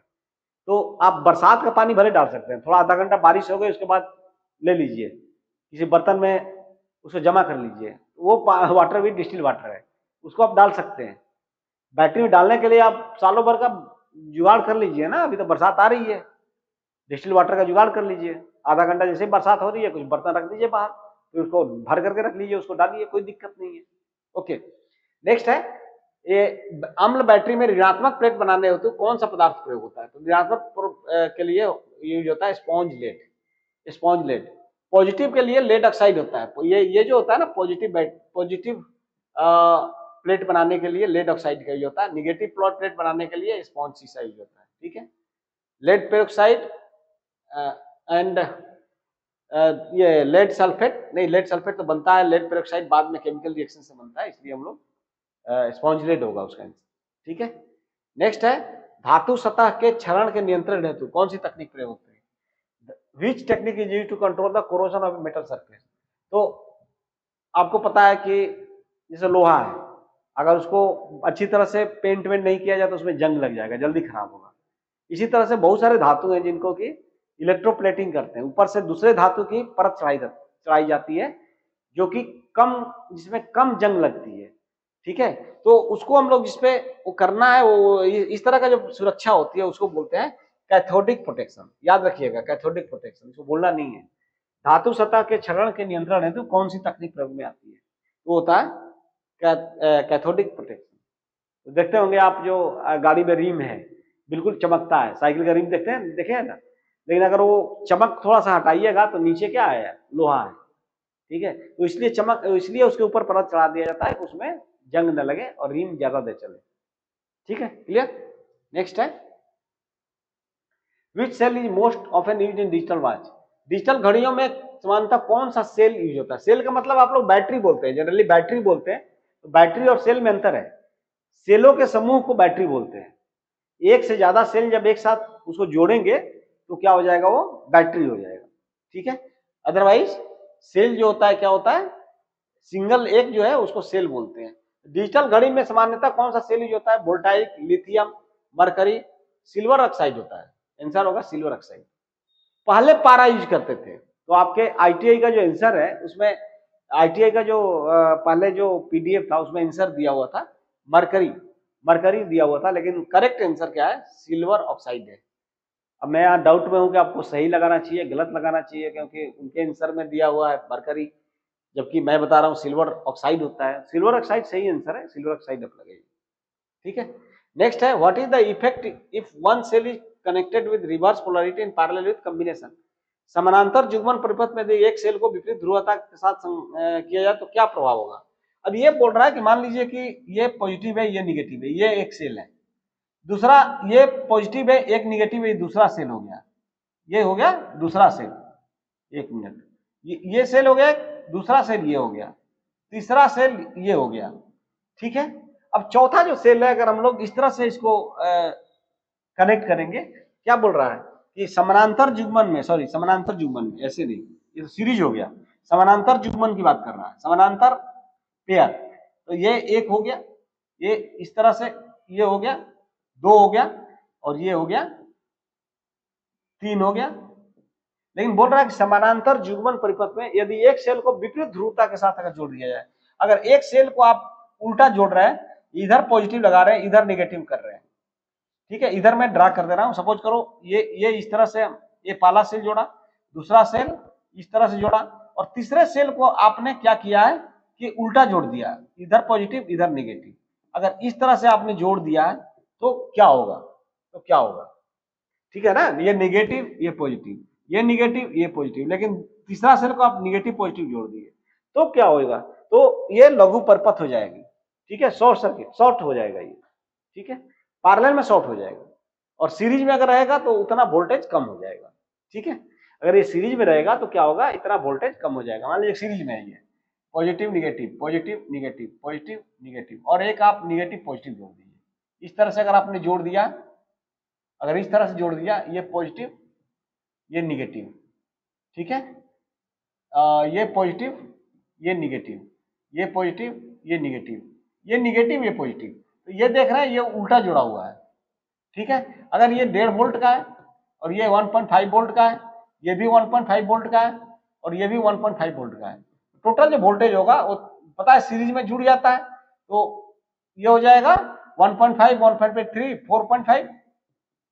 तो आप बरसात का पानी भले डाल सकते हैं, थोड़ा आधा घंटा बारिश हो गई उसके बाद ले लीजिए, किसी बर्तन में उसको जमा कर लीजिए, वो वाटर भी डिस्टिल वाटर है, उसको आप डाल सकते हैं। बैटरी में डालने के लिए आप सालों भर का जुगाड़ कर लीजिए ना, अभी तो बरसात आ रही है, डिस्टिल वाटर का जुगाड़ कर लीजिए। आधा घंटा जैसे बरसात हो रही है, कुछ बर्तन रख दीजिए बाहर, फिर उसको भर करके रख लीजिए, उसको डालिए, कोई दिक्कत नहीं है। ओके, नेक्स्ट है ये अम्ल बैटरी में ऋणात्मक प्लेट बनाने हेतु कौन सा पदार्थ प्रयोग होता है? तो ऋणात्मक के लिए यूज होता है sponge lead. Sponge lead. Positive के लिए लेड ऑक्साइड होता है। ये जो होता है ना पॉजिटिव प्लेट बनाने के लिए लेड ऑक्साइड का यूज होता है। निगेटिव प्लेट बनाने के लिए स्पॉन्ज शीशा यूज होता है। ठीक है, लेड पेरोक्साइड एंड ये लेड सल्फेट नहीं, लेड सल्फेट तो बनता है, लेड पेरोक्साइड बाद में केमिकल रिएक्शन से बनता है, इसलिए हम लोग स्पॉन्ज लेड होगा उसका आंसर। ठीक है, नेक्स्ट है धातु सतह के क्षरण के नियंत्रण हेतु कौन सी तकनीक प्रयोग होती है? Which technique is used to control the corrosion of metal surface? तो आपको पता है कि जैसे लोहा है, अगर उसको अच्छी तरह से पेंट वेंट नहीं किया जाए तो उसमें जंग लग जाएगा, जल्दी खराब होगा। इसी तरह से बहुत सारे धातु हैं जिनको कि इलेक्ट्रोप्लेटिंग करते हैं, ऊपर से दूसरे धातु की परत चढ़ाई जाती है जो कि जिसमें कम जंग लगती है। ठीक है, तो उसको हम लोग जिसपे वो करना है, वो इस तरह का जो सुरक्षा होती है उसको बोलते हैं कैथोडिक प्रोटेक्शन। याद रखिएगा, कैथोडिक प्रोटेक्शन, इसको बोलना नहीं है। धातु सतह के क्षरण के नियंत्रण हेतु कौन सी तकनीक प्रयोग में आती है? वो होता है कैथोडिक प्रोटेक्शन। तो देखते होंगे आप जो गाड़ी में रिम है बिल्कुल चमकता है, साइकिल का रिम देखते हैं, देखे हैं ना, लेकिन अगर वो चमक थोड़ा सा हटाइएगा तो नीचे क्या है? लोहा है। ठीक है, तो इसलिए उसके ऊपर परत चढ़ा दिया जाता है कि उसमें जंग न लगे और रिम ज्यादा दे चले। ठीक है, क्लियर? नेक्स्ट है which cell is most often use in digital watch? Digital घड़ियों में सामान्यतः कौन सा सेल यूज होता है? सेल का मतलब आप लोग बैटरी बोलते हैं, जनरली बैटरी बोलते हैं, तो बैटरी और सेल में अंतर है। सेलों के समूह को बैटरी बोलते हैं। एक से ज्यादा सेल जब एक साथ उसको जोड़ेंगे तो क्या हो जाएगा? वो बैटरी हो जाएगा। ठीक है, अदरवाइज सेल जो होता है क्या होता है? सिंगल एक जो है उसको सेल बोलते हैं। डिजिटल घड़ी में सामान्यतः कौन सा सेल यूज होता है? Voltaic, lithium, mercury, silver oxide होता है। आंसर होगा सिल्वर ऑक्साइड। पहले पारा यूज करते थे, तो आपके आईटीआई का जो आंसर है उसमें आईटीआई का जो पहले जो पीडीएफ था उसमें आंसर दिया हुआ था मरकरी दिया हुआ था, लेकिन करेक्ट आंसर क्या है? सिल्वर ऑक्साइड है। अब मैं यहाँ डाउट में हूँ कि आपको सही लगाना चाहिए गलत लगाना चाहिए, क्योंकि उनके आंसर में दिया हुआ है मरकरी, जबकि मैं बता रहा हूँ सिल्वर ऑक्साइड होता है। सिल्वर ऑक्साइड सही आंसर है, सिल्वर ऑक्साइड आप लगाइए। ठीक है, नेक्स्ट है what is the effect if one cell is connected with reverse polarity in parallel with combination? समानांतर जुग्मन परिपथ में यदि एक सेल को विपरीत ध्रुवता के साथ किया जाए तो क्या प्रभाव होगा? अब ये बोल रहा है कि मान लीजिए कि ये पॉजिटिव है, ये निगेटिव है, ये एक सेल है, दूसरा ये पॉजिटिव है, एक निगेटिव है, दूसरा सेल हो गया, ये हो गया दूसरा सेल। एक मिनट, ये सेल हो गया, दूसरा सेल ये हो गया, तीसरा सेल ये हो गया। ठीक है, अब चौथा जो सेल है अगर हम लोग इस तरह से इसको कनेक्ट करेंगे, क्या बोल रहा है कि समानांतर जुग्मन में, सॉरी समानांतर जुग्मन में, ऐसे नहीं, ये तो सीरीज हो गया, समानांतर जुग्मन की बात कर रहा है, समानांतर पेयर। तो ये एक हो गया, ये इस तरह से ये हो गया, दो हो गया, और ये हो गया तीन हो गया। लेकिन बोल रहा है कि समानांतर जुग्मन परिपथ में यदि एक सेल को विपरीत ध्रुवता के साथ अगर जोड़ दिया जाए, अगर एक सेल को आप उल्टा जोड़ रहे हैं, इधर पॉजिटिव लगा रहे हैं, इधर नेगेटिव कर रहे हैं। ठीक है, इधर मैं ड्रा कर दे रहा हूं, सपोज करो ये इस तरह से, ये पहला सेल जोड़ा, दूसरा सेल इस तरह से जोड़ा, और तीसरे सेल को आपने क्या किया है कि उल्टा जोड़ दिया, इधर पॉजिटिव इधर नेगेटिव। अगर इस तरह से आपने जोड़ दिया है तो क्या होगा? ठीक है ना, ये नेगेटिव ये पॉजिटिव, ये नेगेटिव ये पॉजिटिव, लेकिन तीसरा सेल को आप नेगेटिव पॉजिटिव जोड़ दिए तो क्या होगा? तो ये लघु परपथ हो जाएगी। ठीक है, शॉर्ट सर्किट, शॉर्ट हो जाएगा ये। ठीक है, पैरेलल में शॉर्ट हो जाएगा, और सीरीज में अगर रहेगा तो उतना वोल्टेज कम हो जाएगा। ठीक है, अगर ये सीरीज में रहेगा तो क्या होगा? इतना वोल्टेज कम हो जाएगा। मान लीजिए सीरीज में है ये, positive negative positive negative positive negative, और एक आप निगेटिव पॉजिटिव जोड़ दीजिए। इस तरह से अगर आपने जोड़ दिया, अगर इस तरह से जोड़ दिया, ये पॉजिटिव ये निगेटिव, ठीक है, ये पॉजिटिव ये निगेटिव, ये पॉजिटिव ये निगेटिव, ये निगेटिव ये पॉजिटिव, तो ये देख रहे हैं ये उल्टा जुड़ा हुआ है। ठीक है, अगर ये 1.5 वोल्ट का है और ये 1.5 वोल्ट का है, ये भी 1.5 वोल्ट का है और ये भी 1.5 वोल्ट का है, टोटल जो वोल्टेज होगा वो पता है सीरीज में जुड़ जाता है, तो ये हो जाएगा 1.5 1.3 4.5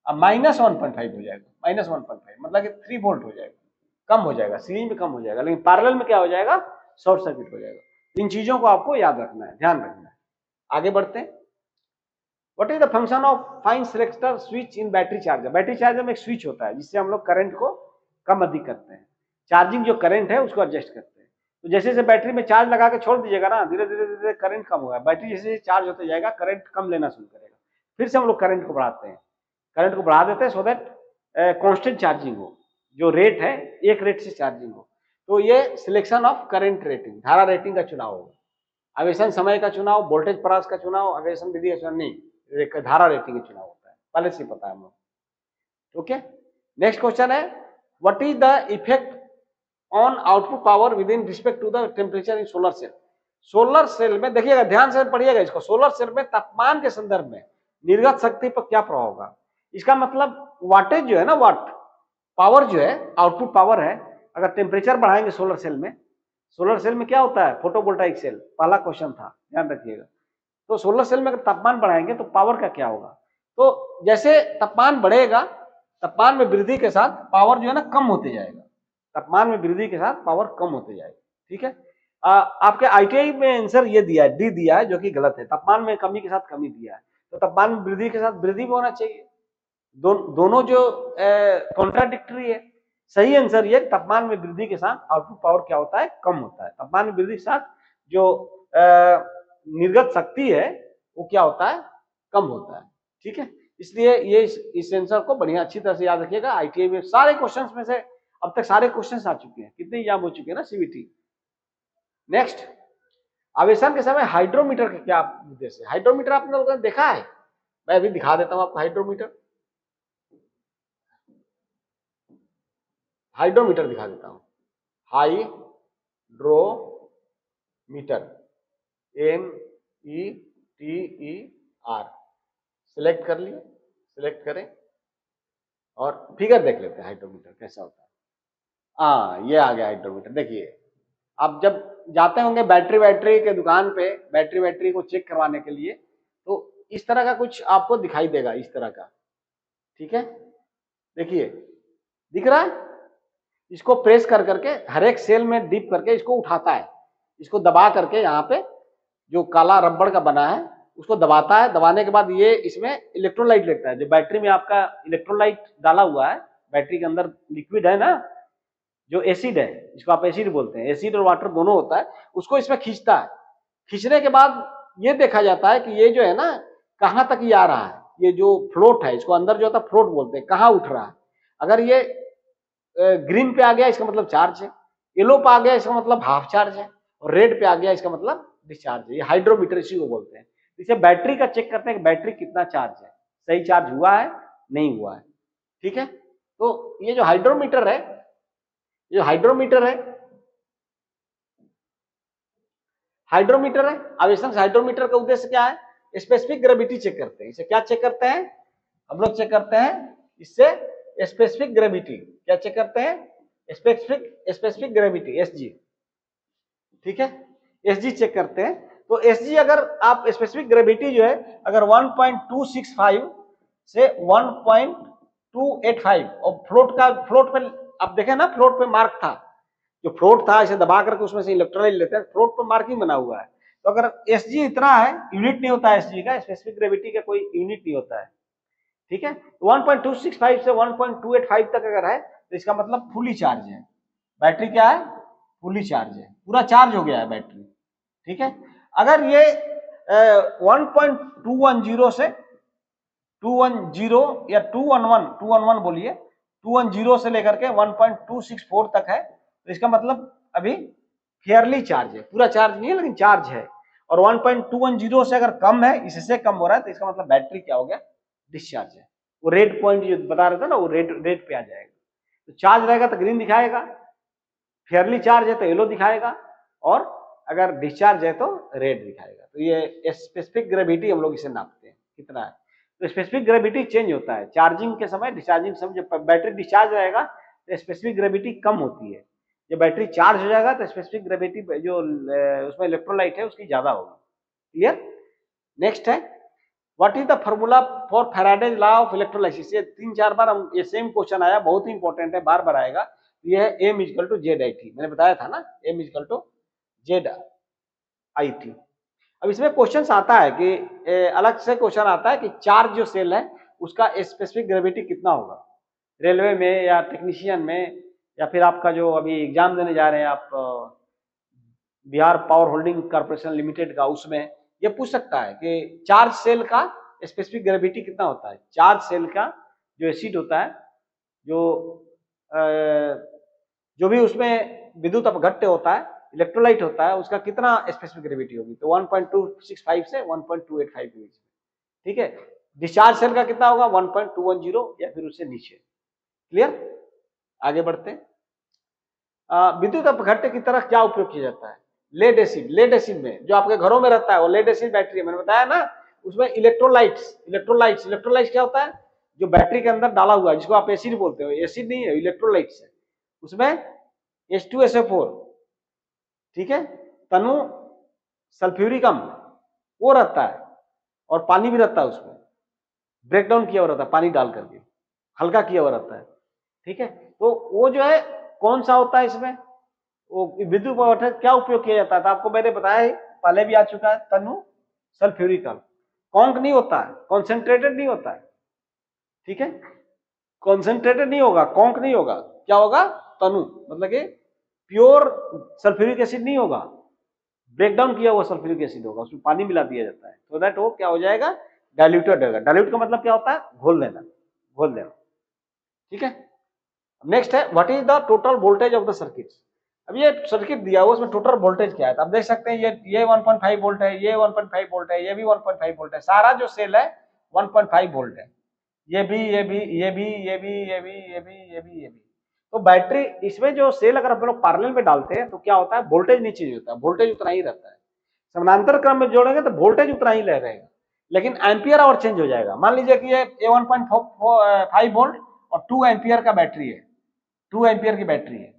माइनस 1.5 हो जाएगा, माइनस 1.5 मतलब कि 3 वोल्ट हो जाएगा, कम हो जाएगा, सीरीज में कम हो जाएगा, लेकिन पैरेलल में क्या हो जाएगा? शॉर्ट सर्किट हो जाएगा। इन चीजों को आपको याद रखना है, ध्यान रखना है। आगे बढ़ते हैं। What is the function of fine selector switch in battery charger? Battery charger में एक स्विच होता है जिससे हम लोग करंट को कम अधिक करते हैं, चार्जिंग जो करंट है उसको एडजस्ट करते हैं। तो जैसे जैसे बैटरी में चार्ज लगा के छोड़ दीजिएगा ना, धीरे धीरे धीरे करंट कम होगा, बैटरी जैसे जैसे चार्ज होते जाएगा करंट कम लेना शुरू करेगा, फिर से हम लोग करंट को बढ़ाते हैं, करंट को बढ़ा देते हैं सो दैट कांस्टेंट चार्जिंग हो, जो रेट है एक रेट से चार्जिंग हो। तो ये सिलेक्शन ऑफ करंट रेटिंग, धारा रेटिंग का चुनाव होगा। आवेशन समय का चुनाव, वोल्टेज परास का चुनाव, आवेशन विधि का चुनाव नहीं, धारा रेटिंग का चुनाव होता है, पहले से पता है हम लोग। ओके, नेक्स्ट क्वेश्चन है what is the effect on output power with in respect to the temperature in solar cell? Solar cell में देखिएगा, ध्यान से पढ़िएगा इसको, सोलर सेल में तापमान के संदर्भ में निर्गत शक्ति पर क्या प्रभाव होगा। इसका मतलब वाटेज जो है ना, वाट पावर जो है, आउटपुट पावर है, अगर टेम्परेचर बढ़ाएंगे सोलर सेल में क्या होता है, फोटोवोल्टाइक सेल, पहला क्वेश्चन था, ध्यान रखिएगा। तो सोलर सेल में अगर तापमान बढ़ाएंगे तो पावर का क्या होगा? तो जैसे तापमान बढ़ेगा, तापमान में वृद्धि के साथ पावर जो है ना कम होते जाएगा, तापमान में वृद्धि के साथ पावर कम होते जाएगा। ठीक है, आपके आईटीआई में आंसर ये दिया है, डी दिया है, जो कि गलत है, तापमान में कमी के साथ कमी दिया है, तो तापमान में वृद्धि के साथ वृद्धि भी होना चाहिए। दोनों जो कॉन्ट्राडिक्टरी है। सही आंसर ये, तापमान में वृद्धि के साथ आउटपुट पावर क्या होता है, कम होता है। तापमान में वृद्धि के साथ जो निर्गत शक्ति है वो क्या होता है, कम होता है। ठीक है, इसलिए ये इस आंसर को बढ़िया अच्छी तरह से याद रखिएगा। आईटीआई में सारे क्वेश्चंस में से अब तक सारे क्वेश्चंस आ चुके हैं, कितने एग्जाम हो चुके हैं ना सीबीटी। नेक्स्ट, आवेशन के समय हाइड्रोमीटर का क्या उद्देश्य है? हाइड्रोमीटर आपने लोगों ने देखा है? मैं अभी दिखा देता हूं आपको हाइड्रोमीटर, हाइड्रोमीटर दिखा देता हूं। हाइड्रोमीटर, METER, सिलेक्ट कर लिए, सिलेक्ट करें और फिगर देख लेते हैं हाइड्रोमीटर कैसा होता है। ये आ गया हाइड्रोमीटर। देखिए, आप जब जाते होंगे बैटरी के दुकान पे, बैटरी को चेक करवाने के लिए, तो इस तरह का कुछ आपको दिखाई देगा, इस तरह का। ठीक है, देखिए दिख रहा है, इसको प्रेस कर करके हर एक सेल में डिप करके इसको उठाता है, इसको दबा करके यहाँ पे जो काला रबड़ का बना है उसको दबाता है, दबाने के बाद ये इसमें इलेक्ट्रोलाइट लेता है। जो बैटरी में आपका इलेक्ट्रोलाइट डाला हुआ है, बैटरी के अंदर लिक्विड है ना, जो एसिड है, इसको आप एसिड बोलते हैं, एसिड और वाटर दोनों होता है, उसको इसमें खींचता है। खींचने के बाद ये देखा जाता है कि ये जो है ना कहाँ तक ये आ रहा है, ये जो फ्लोट है, इसको अंदर जो होता है फ्लोट बोलते हैं, कहाँ उठ रहा है। अगर ये ग्रीन पे आ गया इसका मतलब चार्ज है, येलो पे आ गया इसका मतलब हाफ चार्ज है, और रेड पे आ गया इसका मतलब डिस्चार्ज है। ये हाइड्रोमीटर इसी को बोलते हैं। इसे बैटरी का चेक करते हैं कि बैटरी कितना चार्ज है, सही चार्ज हुआ है नहीं हुआ है। ठीक है, तो ये जो हाइड्रोमीटर है, हाइड्रोमीटर है आवेशन से। हाइड्रोमीटर का उद्देश्य क्या है? स्पेसिफिक ग्रेविटी चेक करते हैं। इसे क्या चेक करते हैं हम लोग? चेक करते हैं इससे स्पेसिफिक ग्रेविटी। क्या चेक करते हैं? Specific gravity, SG. ठीक है, एसजी चेक करते हैं। तो एसजी अगर आप स्पेसिफिक ग्रेविटी जो है अगर 1.265 से 1.285 और फ्लोट पे आप देखें ना, फ्लोट पे मार्क था, जो फ्लोट था इसे दबा करके उसमें से इलेक्ट्रोलाइट लेते हैं, फ्लोट पर मार्किंग बना हुआ है। तो अगर एसजी इतना है, यूनिट नहीं होता है एसजी का, स्पेसिफिक ग्रेविटी का कोई यूनिट नहीं होता है। ठीक है, 1.265 से 1.285 तक अगर है तो इसका मतलब फुली चार्ज है, बैटरी क्या है? फुली चार्ज है, पूरा चार्ज हो गया है बैटरी। ठीक है, अगर ये 1.210 से 210 या 211 बोलिए, 210 से लेकर के 1.264 तक है, तो इसका मतलब अभी फेयरली चार्ज है, पूरा चार्ज नहीं है लेकिन चार्ज है। और 1.210 से अगर कम है, इससे कम हो रहा है, तो इसका मतलब बैटरी क्या हो गया? डिस्चार्ज है। वो रेड पॉइंट जो बता रहे थे ना, वो रेड पे आ जाएगा। तो चार्ज रहेगा तो ग्रीन दिखाएगा, फेयरली चार्ज है तो येलो दिखाएगा, और अगर डिस्चार्ज है तो रेड दिखाएगा। तो ये स्पेसिफिक ग्रेविटी हम लोग इसे नापते हैं कितना है। तो स्पेसिफिक ग्रेविटी चेंज होता है चार्जिंग के समय, डिस्चार्जिंग के समय। जब बैटरी डिस्चार्ज रहेगा तो स्पेसिफिक ग्रेविटी कम होती है, जब बैटरी चार्ज हो जाएगा तो स्पेसिफिक ग्रेविटी जो उसमें इलेक्ट्रोलाइट है उसकी ज्यादा होगी। क्लियर? नेक्स्ट है what is the formula for Faraday's law of electrolysis. ये 3-4 बार हम ये सेम क्वेश्चन आया, बहुत ही इंपॉर्टेंट है, बार बार आएगा। ये है M = Z IT, मैंने बताया था ना, M = Z IT। अब इसमें क्वेश्चन आता है कि अलग से क्वेश्चन आता है कि चार्ज जो सेल है उसका स्पेसिफिक ग्रेविटी कितना होगा, रेलवे में या टेक्नीशियन में, या फिर आपका जो अभी एग्जाम देने जा रहे हैं आप Bihar power holding corporation limited का, उसमें ये पूछ सकता है कि चार्ज सेल का स्पेसिफिक ग्रेविटी कितना होता है। चार्ज सेल का जो एसिड होता है, जो भी उसमें विद्युत अपघट्य होता है, इलेक्ट्रोलाइट होता है, उसका कितना स्पेसिफिक ग्रेविटी होगी, तो 1.265 से 1.285 के बीच में। ठीक है, डिस्चार्ज सेल का कितना होगा, 1.210 या फिर उससे नीचे। क्लियर, आगे बढ़ते हैं। विद्युत अपघट्य की तरह क्या उपयोग किया जाता है, लेड एसिड। लेड एसिड में जो आपके घरों में रहता है वो लेड एसिड बैटरी है, मैंने बताया ना, उसमें इलेक्ट्रोलाइट्स क्या होता है, जो बैटरी के अंदर डाला हुआ है, जिसको आप एसिड बोलते हो, एसिड नहीं है, इलेक्ट्रोलाइट्स है। उसमें H2SO4, ठीक है, तनु सल्फ्यूरिक अम्ल वो रहता है, और पानी भी रहता है उसमें, ब्रेक डाउन किया हुआ रहता है पानी डाल करके, हल्का किया हुआ रहता है। ठीक है, तो वो जो है कौन सा होता है इसमें, वो विद्युत अपघट्य क्या उपयोग किया जाता था, आपको मैंने बताया है, पहले भी आ चुका है, तनु सल्फ्यूरिक अम्ल। कॉन्क नहीं होता है, कॉन्सेंट्रेटेड नहीं होता है। ठीक है, कॉन्सेंट्रेटेड नहीं होगा, कॉन्क नहीं होगा, क्या होगा, तनु, मतलब कि प्योर सल्फ्यूरिक एसिड नहीं होगा, ब्रेक डाउन किया हुआ सल्फ्यूरिक एसिड होगा, उसमें पानी मिला दिया जाता है, तो दैट वो क्या हो जाएगा, डाइल्यूटेड होगा। डाइल्यूट का मतलब क्या होता है, घोल देना, घोल देना। ठीक है, नेक्स्ट है what is the total voltage of the circuit. अब ये सर्किट दिया हुआ, उसमें टोटल वोल्टेज क्या है, तो आप देख सकते हैं ये 1.5 वोल्ट है, ये 1.5 वोल्ट है, ये भी 1.5 वोल्ट है, सारा जो सेल है 1.5 वोल्ट है, ये भी, ये भी, ये भी, ये भी, ये भी, ये भी, ये भी, ये भी। तो बैटरी इसमें जो सेल अगर हम लोग पैरेलल में डालते हैं तो क्या होता है, वोल्टेज नहीं चेंज होता है, वोल्टेज उतना ही रहता है। समानांतर क्रम में जोड़ेंगे तो वोल्टेज उतना ही रहेगा, लेकिन एम्पियर आवर चेंज हो जाएगा। मान लीजिए कि ये 1.5 वोल्ट और 2 एम्पियर का बैटरी है, 2 एम्पियर की बैटरी है,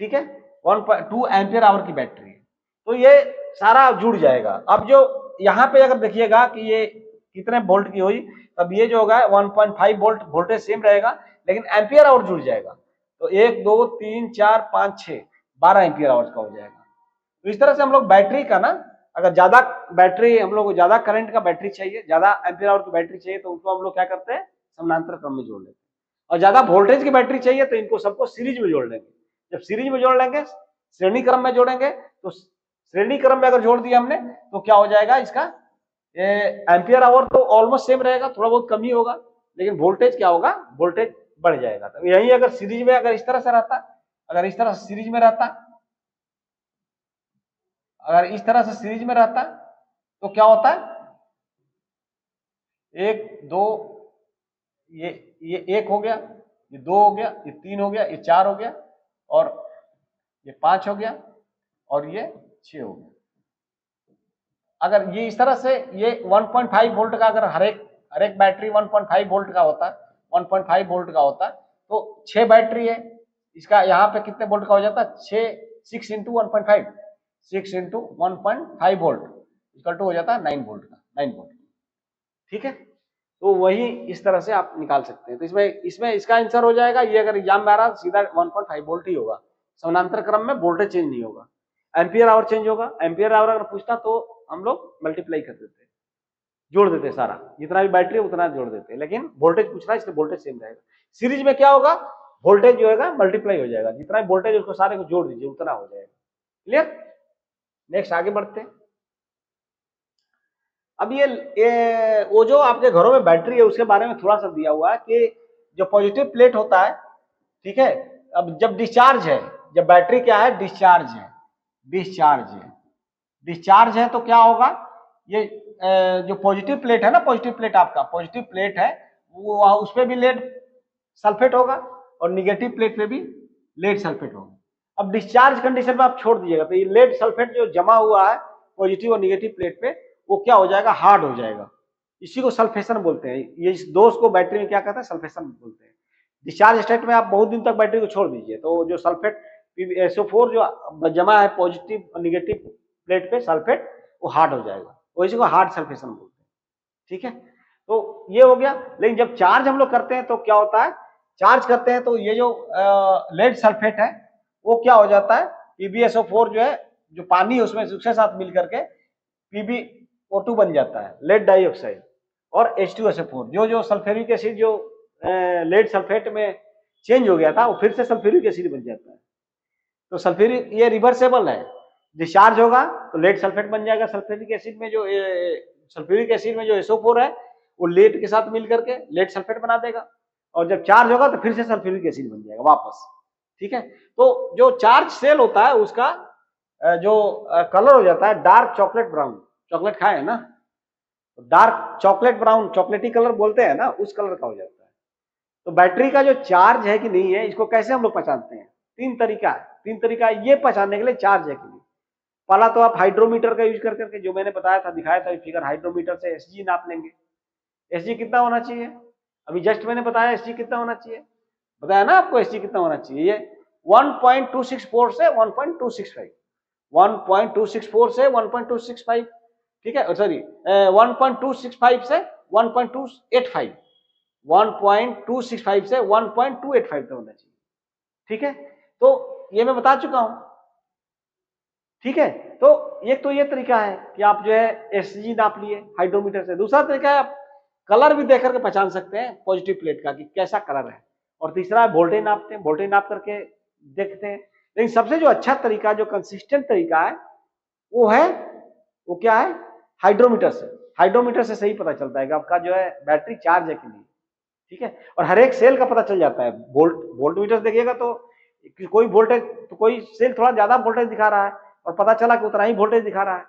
ठीक है, 1.2 एम्पियर आवर की बैटरी है, तो ये सारा जुड़ जाएगा। अब जो यहाँ पे अगर देखिएगा कि ये कितने वोल्ट की हुई, तब ये जो होगा 1.5 वोल्ट वोल्टेज सेम रहेगा, लेकिन एम्पियर आवर जुड़ जाएगा, तो 1 2 3 4 5 6 12 एम्पियर आवर्स का हो जाएगा। तो इस तरह से हम लोग बैटरी का ना, अगर ज्यादा बैटरी, हम लोग को ज्यादा करंट का बैटरी चाहिए, ज्यादा एम्पियर आवर की बैटरी चाहिए, तो उनको हम लोग क्या करते हैं, समानांतर क्रम में जोड़ लेते हैं। और ज्यादा वोल्टेज की बैटरी चाहिए तो इनको सबको सीरीज में जोड़ लेंगे। जब सीरीज में जोड़ लेंगे, श्रेणी क्रम में जोड़ेंगे, तो श्रेणी क्रम में अगर जोड़ दिया हमने तो क्या हो जाएगा, इसका एम्पियर आवर तो ऑलमोस्ट सेम रहेगा, थोड़ा बहुत कम ही होगा, लेकिन वोल्टेज क्या होगा, वोल्टेज बढ़ जाएगा। तो यही अगर सीरीज में, अगर इस तरह से रहता, अगर इस तरह से सीरीज में रहता, अगर इस तरह से सीरीज में रहता तो क्या होता है, 1 2, ये 1 हो गया, ये 2 हो गया, ये 3 हो गया, ये 4 हो गया, और ये 5 हो गया, और ये 6 हो गया। अगर ये इस तरह से ये 1.5 वोल्ट का, अगर हर एक बैटरी 1.5 वोल्ट का होता, 1.5 वोल्ट का होता, तो 6 बैटरी है, इसका यहाँ पे कितने वोल्ट का हो जाता, 6 into 1.5, 6 into 1.5 volt equal to हो जाता है 9 वोल्ट का, 9 वोल्ट। ठीक है, तो वही इस तरह से आप निकाल सकते हैं। तो इसमें इसका आंसर हो जाएगा, ये अगर एग्जाम में आ रहा सीधा 1.5 वोल्ट ही होगा, समानांतर क्रम में वोल्टेज चेंज नहीं होगा, एम्पियर आवर चेंज होगा। एम्पियर आवर अगर पूछता तो हम लोग मल्टीप्लाई कर देते, जोड़ देते, सारा जितना भी बैटरी उतना जोड़ देते, लेकिन वोल्टेज पूछ रहा है इसलिए वोल्टेज सेम रहेगा। सीरीज में क्या होगा, वोल्टेज जो है मल्टीप्लाई हो जाएगा, जितना भी वोल्टेज उसको सारे को जोड़ दीजिए उतना हो जाएगा। क्लियर, नेक्स्ट आगे बढ़ते हैं। अब ये वो जो आपके घरों में बैटरी है उसके बारे में थोड़ा सा दिया हुआ है कि जो पॉजिटिव प्लेट होता है, ठीक है, अब जब डिस्चार्ज है, जब बैटरी क्या है, डिस्चार्ज है, डिस्चार्ज है, डिस्चार्ज है, तो क्या होगा, ये जो पॉजिटिव प्लेट है ना, पॉजिटिव प्लेट आपका पॉजिटिव प्लेट है, वो उस पर भी लेड सल्फेट होगा, और निगेटिव प्लेट पे भी लेड सल्फेट होगा। अब डिस्चार्ज कंडीशन में आप छोड़ दीजिएगा, तो ये लेड सल्फेट जो जमा हुआ है पॉजिटिव और निगेटिव प्लेट पे, वो क्या हो जाएगा, हार्ड हो जाएगा। इसी को सल्फेशन बोलते हैं। ये इस दोष को बैटरी में क्या कहते हैं, सल्फेशन बोलते हैं। डिस्चार्ज स्टेट में आप बहुत दिन तक बैटरी को छोड़ दीजिए, तो जो सल्फेट SO4 जो जमा है पॉजिटिव और निगेटिव प्लेट पे सल्फेट, वो हार्ड हो जाएगा, वो इसी को हार्ड सल्फेशन बोलते हैं। ठीक है, तो ये हो गया। लेकिन जब चार्ज हम लोग करते हैं तो क्या होता है, चार्ज करते हैं तो ये जो लेड सल्फेट है वो क्या हो जाता है, PbSO4 जो है, जो पानी है उसमें उसके साथ मिल करके PbO2 बन जाता है, लेड डाइऑक्साइड, और H2SO4। जो सल्फ्यूरिक एसिड जो लेड सल्फेट में चेंज हो गया था वो फिर से सल्फ्यूरिक एसिड बन जाता है। तो सल्फ्यूरिक ये रिवर्सेबल है, डिस्चार्ज होगा तो लेड सल्फेट बन जाएगा। सल्फ्यूरिक एसिड में जो SO4 है वो लेड के साथ मिल करके लेड सल्फेट बना देगा, और जब चार्ज होगा तो फिर से सल्फ्यूरिक एसिड बन जाएगा वापस। ठीक है, तो जो चार्ज सेल होता है उसका जो कलर हो जाता है डार्क चॉकलेट ब्राउन। चॉकलेट खाए है ना, डार्क चॉकलेट ब्राउन, चॉकलेटी कलर बोलते हैं ना, उस कलर का हो जाता है। तो बैटरी का जो चार्ज है कि नहीं है, इसको कैसे हम लोग पहचानते हैं? तीन तरीका है ये पहचानने के लिए चार्ज है कि नहीं। पहला तो आप हाइड्रोमीटर का यूज कर करके, जो मैंने बताया था, दिखाया था फिगर, हाइड्रोमीटर से Hg नाप लेंगे। Hg कितना होना चाहिए? अभी जस्ट मैंने बताया Hg कितना होना चाहिए, बताया ना आपको Hg कितना होना चाहिए। ये 1.264 से 1.265, 1.264 से 1.265, ठीक है, सॉरी 1.265 से 1.285, 1.265 से 1.285 तक होना चाहिए। ठीक है, तो ये मैं बता चुका हूं। ठीक है, तो एक तो ये तरीका है कि आप जो है Hg नाप लिए हाइड्रोमीटर से। दूसरा तरीका है आप कलर भी देख करके पहचान सकते हैं पॉजिटिव प्लेट का कि कैसा कलर है। और तीसरा वोल्टेज नापते हैं, वोल्टेज नाप करके देखते हैं। लेकिन सबसे जो अच्छा तरीका, जो कंसिस्टेंट तरीका है वो क्या है? हाइड्रोमीटर से। हाइड्रोमीटर से सही पता चलता है कि आपका जो है बैटरी चार्ज है कि नहीं। ठीक है, और हर एक सेल का पता चल जाता है। वोल्ट मीटर देखिएगा तो कोई वोल्टेज, तो कोई सेल थोड़ा ज्यादा वोल्टेज दिखा रहा है और पता चला कि उतना ही वोल्टेज दिखा रहा है,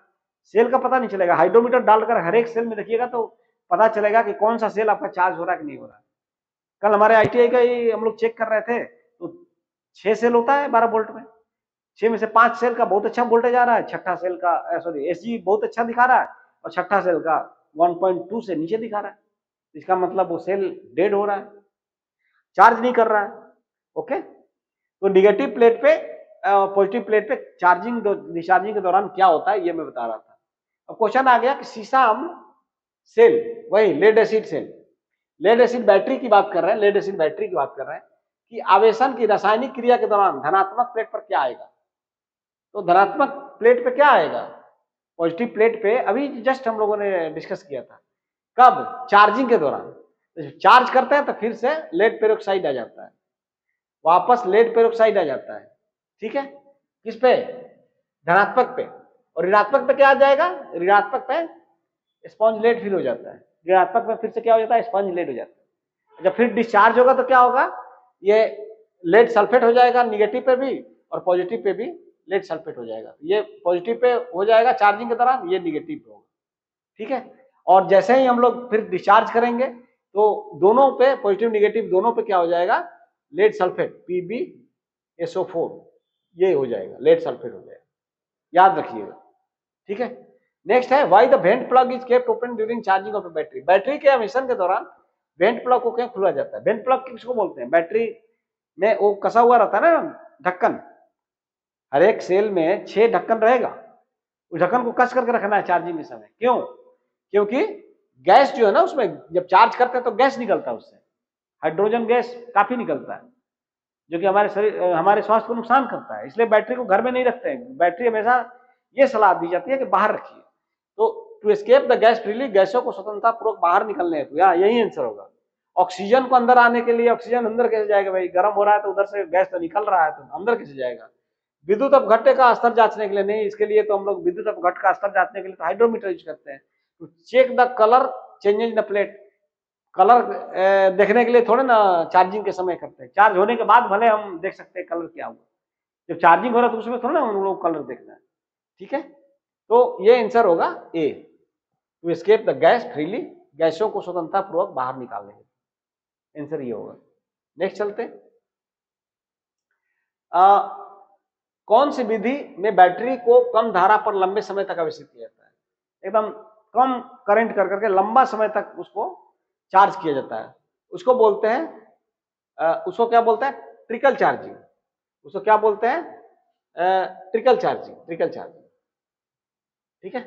सेल का पता नहीं चलेगा। हाइड्रोमीटर डालकर हर एक सेल में देखिएगा तो पता चलेगा कि कौन सा सेल आपका चार्ज हो रहा है कि नहीं हो रहा है। कल हमारे ITI का ही हम लोग चेक कर रहे थे, तो 6 सेल होता है 12 वोल्ट में, 6 में से 5 सेल का बहुत अच्छा वोल्टेज आ रहा है, छठा सेल का सॉरी Hg बहुत अच्छा दिखा रहा है, और छठा सेल का 1.2 से नीचे दिखा रहा है। इसका मतलब वो सेल डेड हो रहा है, चार्ज नहीं कर रहा है। ओके, तो निगेटिव प्लेट पे पॉजिटिव प्लेट पे चार्जिंग डिस्चार्जिंग के दौरान क्या होता है ये मैं बता रहा था। अब क्वेश्चन आ गया कि सीसाम सेल, वही lead acid cell, lead acid battery की बात कर रहे हैं, लेड एसिड बैटरी की बात कर रहे हैं कि आवेशन की रासायनिक क्रिया के दौरान धनात्मक प्लेट पर क्या आएगा। तो धनात्मक प्लेट पे क्या आएगा? पॉजिटिव प्लेट पे अभी जस्ट हम लोगों ने डिस्कस किया था। कब? चार्जिंग के दौरान। चार्ज करते हैं तो फिर से लेड पेरोक्साइड आ जाता है, वापस लेड पेरोक्साइड आ जाता है। ठीक है, किस पे? धनात्मक पे। और ऋणात्मक पे क्या आ जाएगा? ऋणात्मक पे स्पॉन्ज लेड फिर हो जाता है, ऋणात्मक में फिर से क्या हो जाता है? स्पॉन्ज लेड हो जाता है। जब फिर डिस्चार्ज होगा तो क्या होगा? ये लेड सल्फेट हो जाएगा निगेटिव पे भी, और पॉजिटिव पे भी लेड सल्फेट हो जाएगा। ये पॉजिटिव पे हो जाएगा चार्जिंग के दौरान, ये निगेटिव पे होगा। ठीक है, और जैसे ही हम लोग फिर डिस्चार्ज करेंगे तो दोनों पे, पॉजिटिव निगेटिव दोनों पे क्या हो जाएगा? लेड सल्फेट PbSO4 ये हो जाएगा, लेड सल्फेट हो जाएगा, याद रखिएगा। ठीक है, नेक्स्ट है why the went plug is kept open during charging of battery. Battery के एमिशन के दौरान वेंट प्लग को क्यों खुला जाता है? वेंट प्लग किसको बोलते हैं? बैटरी में वो कसा हुआ रहता है ना ढक्कन, हर एक सेल में 6 ढक्कन रहेगा, उस ढक्कन को कस करके रखना है चार्जिंग के समय। क्यों? क्योंकि गैस जो है ना उसमें जब चार्ज करते हैं तो गैस निकलता है, उससे हाइड्रोजन गैस काफी निकलता है, जो कि हमारे शरीर, हमारे स्वास्थ्य को नुकसान करता है। इसलिए बैटरी को घर में नहीं रखते हैं, बैटरी हमेशा ये सलाह दी जाती है कि बाहर रखिए। तो to escape the gas freely, गैसों को स्वतंत्रता पूर्वक बाहर निकलने हेतु, यहाँ यही आंसर होगा। ऑक्सीजन को अंदर आने के लिए, ऑक्सीजन अंदर कैसे जाएगा भाई? गर्म हो रहा है तो उधर से गैस तो निकल रहा है, तो अंदर कैसे जाएगा? विद्युत अपघट्य का स्तर जांचने के लिए नहीं, इसके लिए तो हम लोग विद्युत अपघट्य का स्तर जांचने के लिए तो हाइड्रोमीटर यूज करते हैं। तो check the colour changes in the plate, colour देखने के लिए थोड़े ना चार्जिंग के समय करते हैं, चार्ज होने के बाद भले हम देख सकते हैं कलर क्या हुआ, जब चार्जिंग हो रहा है तो उसमें थोड़ा ना हम लोग कलर देखना है। ठीक है, तो ये आंसर होगा A, to escape the gas freely, गैसों को स्वतंत्रता पूर्वक बाहर निकालने के, आंसर ये होगा। नेक्स्ट चलते हैं, कौन सी विधि में बैटरी को कम धारा पर लंबे समय तक आवेशित किया जाता है? एकदम कम करंट कर करके लंबा समय तक उसको चार्ज किया जाता है, उसको बोलते हैं, उसको क्या बोलते हैं? Trickle charging. उसको क्या बोलते हैं? Trickle charging, trickle charging. ठीक है,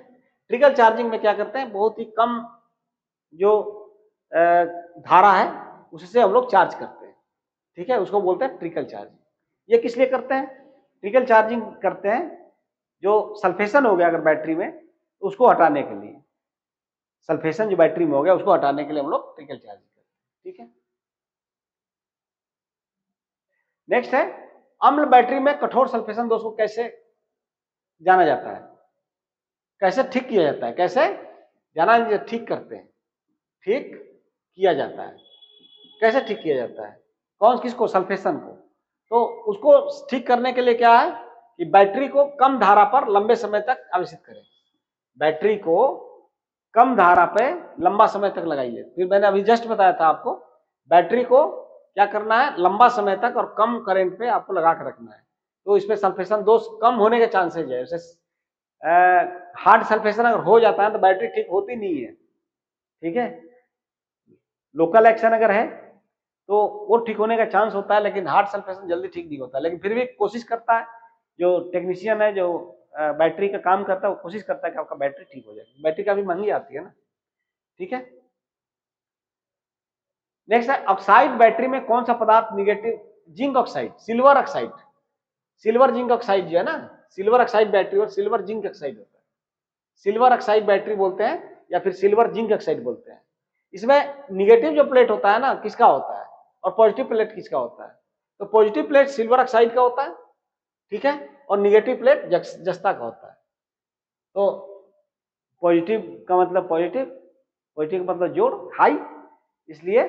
ट्रिकल चार्जिंग में क्या करते हैं? बहुत ही कम जो धारा है उससे हम लोग चार्ज करते हैं। ठीक है, उसको बोलते हैं ट्रिकल चार्जिंग। ये किस लिए करते हैं? ट्रिकल चार्जिंग करते हैं, जो सल्फेशन हो गया अगर बैटरी में, तो उसको हटाने के लिए, सल्फेशन जो बैटरी में हो गया उसको हटाने के लिए हम लोग ट्रिकल चार्जिंग करते हैं। ठीक है, नेक्स्ट है अम्ल बैटरी में कठोर सल्फेशन दोष को कैसे जाना जाता है, कैसे ठीक किया जाता है, कैसे जाना, ठीक करते हैं, ठीक किया जाता है, कैसे ठीक किया जाता है, कौन किसको, सल्फेशन को। तो उसको ठीक करने के लिए क्या है कि बैटरी को कम धारा पर लंबे समय तक आवेशित करें, बैटरी को कम धारा पे लंबा समय तक लगाइए। फिर मैंने अभी जस्ट बताया था आपको, बैटरी को क्या करना है, लंबा समय तक और कम करंट पे आपको लगा के रखना है, तो इसमें सल्फेशन दोष कम होने के चांसेज है। जैसे हार्ड सल्फेशन अगर हो जाता है तो बैटरी ठीक होती नहीं है। ठीक है, लोकल एक्शन अगर है तो वो ठीक होने का चांस होता है, लेकिन हार्ड सल्फेशन जल्दी ठीक नहीं होता। लेकिन फिर भी कोशिश करता है जो टेक्नीशियन है, जो बैटरी का काम करता है, वो कोशिश करता है कि आपका बैटरी ठीक हो जाए। बैटरी काफी महंगी आती है ना। ठीक है, नेक्स्ट है ऑक्साइड बैटरी में कौन सा पदार्थ negative, zinc oxide, silver oxide, silver zinc oxide जो है ना, सिल्वर ऑक्साइड बैटरी और सिल्वर जिंक ऑक्साइड होता है, सिल्वर ऑक्साइड बैटरी बोलते हैं या फिर सिल्वर जिंक ऑक्साइड बोलते हैं। इसमें निगेटिव जो प्लेट होता है ना, किसका होता है, और पॉजिटिव प्लेट किसका होता है। तो पॉजिटिव प्लेट सिल्वर ऑक्साइड का होता है, ठीक है, और निगेटिव प्लेट जस्ता का होता है। तो पॉजिटिव का मतलब पॉजिटिव, पॉजिटिव का मतलब जोड़, हाई, इसलिए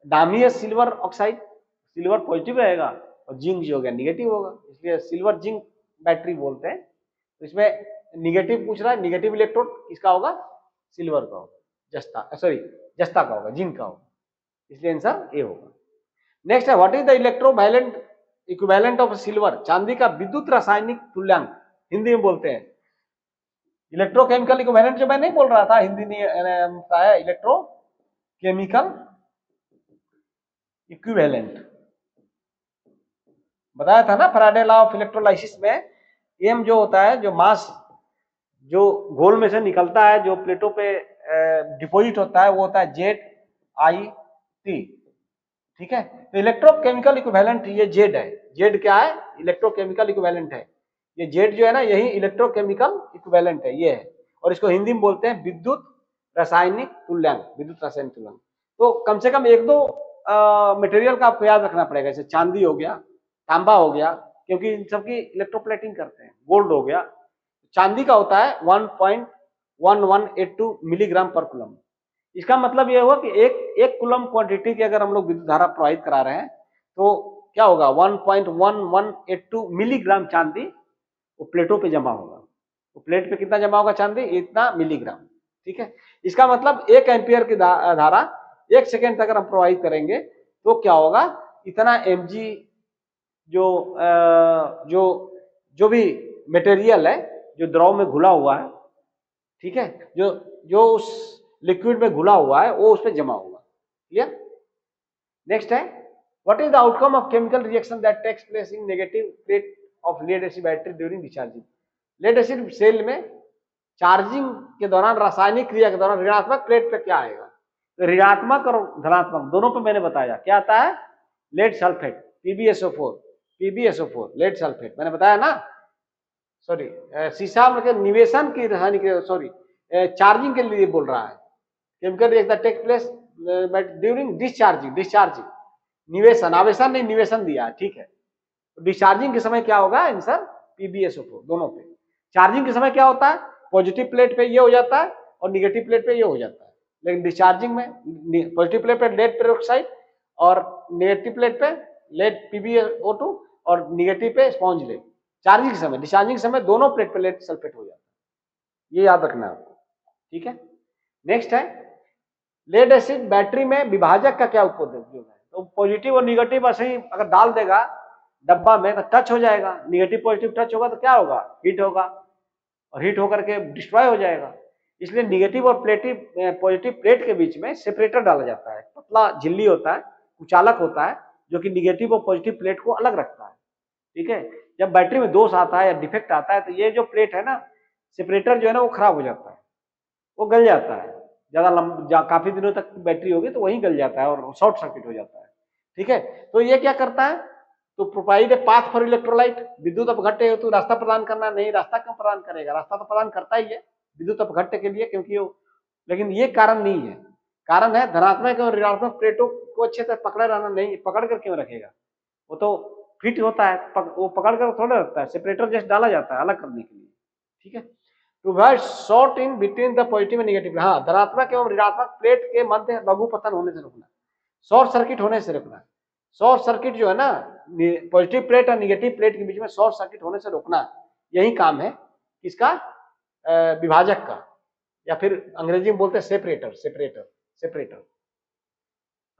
नाम ही है सिल्वर ऑक्साइड, सिल्वर पॉजिटिव रहेगा और जिंक जो हो गया निगेटिव होगा, इसलिए सिल्वर जिंक बैटरी बोलते हैं। तो इसमें निगेटिव पूछ रहा है, निगेटिव इलेक्ट्रोड किसका होगा, सिल्वर का होगा, जस्ता सॉरी जस्ता का होगा, जिंक का होगा, इसलिए आंसर ए होगा। नेक्स्ट है what is the electrovalent equivalent of silver, चांदी का विद्युत रासायनिक तुल्यांक, हिंदी में बोलते हैं। इलेक्ट्रोकेमिकल इक्विवेलेंट जो मैं नहीं बोल रहा था, हिंदी में है इलेक्ट्रोकेमिकल इक्विवेलेंट, बताया था ना फैराडे लॉ ऑफ इलेक्ट्रोलाइसिस में। एम जो होता है, जो मास जो घोल में से निकलता है, जो प्लेटों पे डिपॉजिट होता है, वो होता है जेड आई टी। ठीक है, तो इलेक्ट्रोकेमिकल इक्विवेलेंट ये जेड है, जेड क्या है, इलेक्ट्रोकेमिकल इक्विवेलेंट है। ये जेड जो है ना, यही इलेक्ट्रोकेमिकल इक्विवेलेंट है, ये है। और इसको हिंदी में बोलते हैं विद्युत रासायनिक तुल्यांक, विद्युत रासायनिक तुल्यांक। तो कम से कम एक दो मटेरियल का आपको याद रखना पड़ेगा, जैसे चांदी हो गया, तांबा हो गया, क्योंकि इन सबकी इलेक्ट्रोप्लेटिंग करते हैं। गोल्ड हो गया, चांदी का होता है 1.1182 मिलीग्राम पर कूलम। इसका मतलब यह हुआ कि एक कूलम क्वांटिटी की अगर हम लोग विद्युत धारा प्रवाहित करा रहे हैं तो क्या होगा, 1.1182 मिलीग्राम चांदी वो प्लेटों पे जमा होगा। तो प्लेट पे कितना जमा होगा चांदी, इतना मिलीग्राम। ठीक है, इसका मतलब 1 एम्पियर की धारा 1 सेकेंड तक अगर हम प्रवाहित करेंगे तो क्या होगा, इतना mg जो भी मटेरियल है जो द्रव में घुला हुआ है, ठीक है, जो उस लिक्विड में घुला हुआ है वो उस पर जमा होगा। क्लियर। नेक्स्ट है what is the outcome of chemical reaction that takes place in negative plate of lead acid battery during discharging. Lead acid cell में चार्जिंग के दौरान, रासायनिक क्रिया के दौरान ऋणात्मक प्लेट पे क्या आएगा, तो ऋणात्मक और धनात्मक दोनों पे मैंने बताया क्या आता है, लेड सल्फेट, पीबीएसओ4 लेड सल्फेट मैंने बताया ना, सॉरी शीशा में निवेशन की रासायनिक, सॉरी चार्जिंग के लिए बोल रहा है। Chemical reaction take place during discharging, निवेशन, आवेशन नहीं, निवेशन दिया, ठीक है। डिस्चार्जिंग के समय क्या होगा आंसर, पीबीएसओ4 दोनों पे। चार्जिंग के समय क्या होता है, पॉजिटिव प्लेट पे ये हो जाता है और निगेटिव प्लेट पे ये हो जाता है। लेकिन डिस्चार्जिंग में पॉजिटिव प्लेट पे लेड पेरोक्साइड और नेगेटिव प्लेट पे लेड PbO2 और निगेटिव पे स्पॉन्ज लेड। चार्जिंग के समय, डिस्चार्जिंग के समय दोनों प्लेट पे लेड सल्फेट हो जाता है, ये याद रखना है आपको। ठीक है, नेक्स्ट है लेड एसिड बैटरी में विभाजक का क्या उपयोग है। तो पॉजिटिव और निगेटिव ऐसे ही अगर डाल देगा डब्बा में तो टच हो जाएगा, निगेटिव पॉजिटिव टच होगा तो क्या होगा, हीट होगा, और हीट होकर के डिस्ट्रॉय हो जाएगा। इसलिए निगेटिव और पॉजिटिव प्लेट के बीच में सेपरेटर डाला जाता है, पतला झिल्ली होता है, कुचालक होता है, जो कि निगेटिव और पॉजिटिव प्लेट को अलग रखता है। ठीक है, जब बैटरी में दोष आता है या डिफेक्ट आता है तो ये जो प्लेट है ना, सेपरेटर जो है ना वो खराब हो जाता है, वो गल जाता है, ज्यादा काफी दिनों तक बैटरी होगी तो वही गल जाता है और शॉर्ट सर्किट हो जाता है। ठीक है, तो ये क्या करता है, तो provide a path for electrolyte, विद्युत अपघट्य हेतु रास्ता प्रदान करना, नहीं रास्ता क्यों प्रदान करेगा, रास्ता तो प्रदान करता ही है, विद्युत अपघट्य के लिए, क्योंकि लेकिन ये कारण नहीं है। कारण है धनात्मक और ऋणात्मक प्लेटों को अच्छे से पकड़े रहना। नहीं, पकड़ कर क्यों रखेगा, वो तो फिट होता है, वो पकड़ कर थोड़ा रखता है, सेपरेटर जस्ट डाला जाता है अलग करने के लिए। ठीक है, to avoid short in between the positive and negative. हाँ, धनात्मक एवं ऋणात्मक प्लेट के मध्य लघु पतन होने से रोकना, शॉर्ट सर्किट होने से रोकना। शॉर्ट सर्किट जो है ना, पॉजिटिव प्लेट और निगेटिव प्लेट के बीच में शॉर्ट सर्किट होने से रोकना, यही काम है किसका, विभाजक का, या फिर अंग्रेजी में बोलते हैं सेपरेटर। सेपरेटर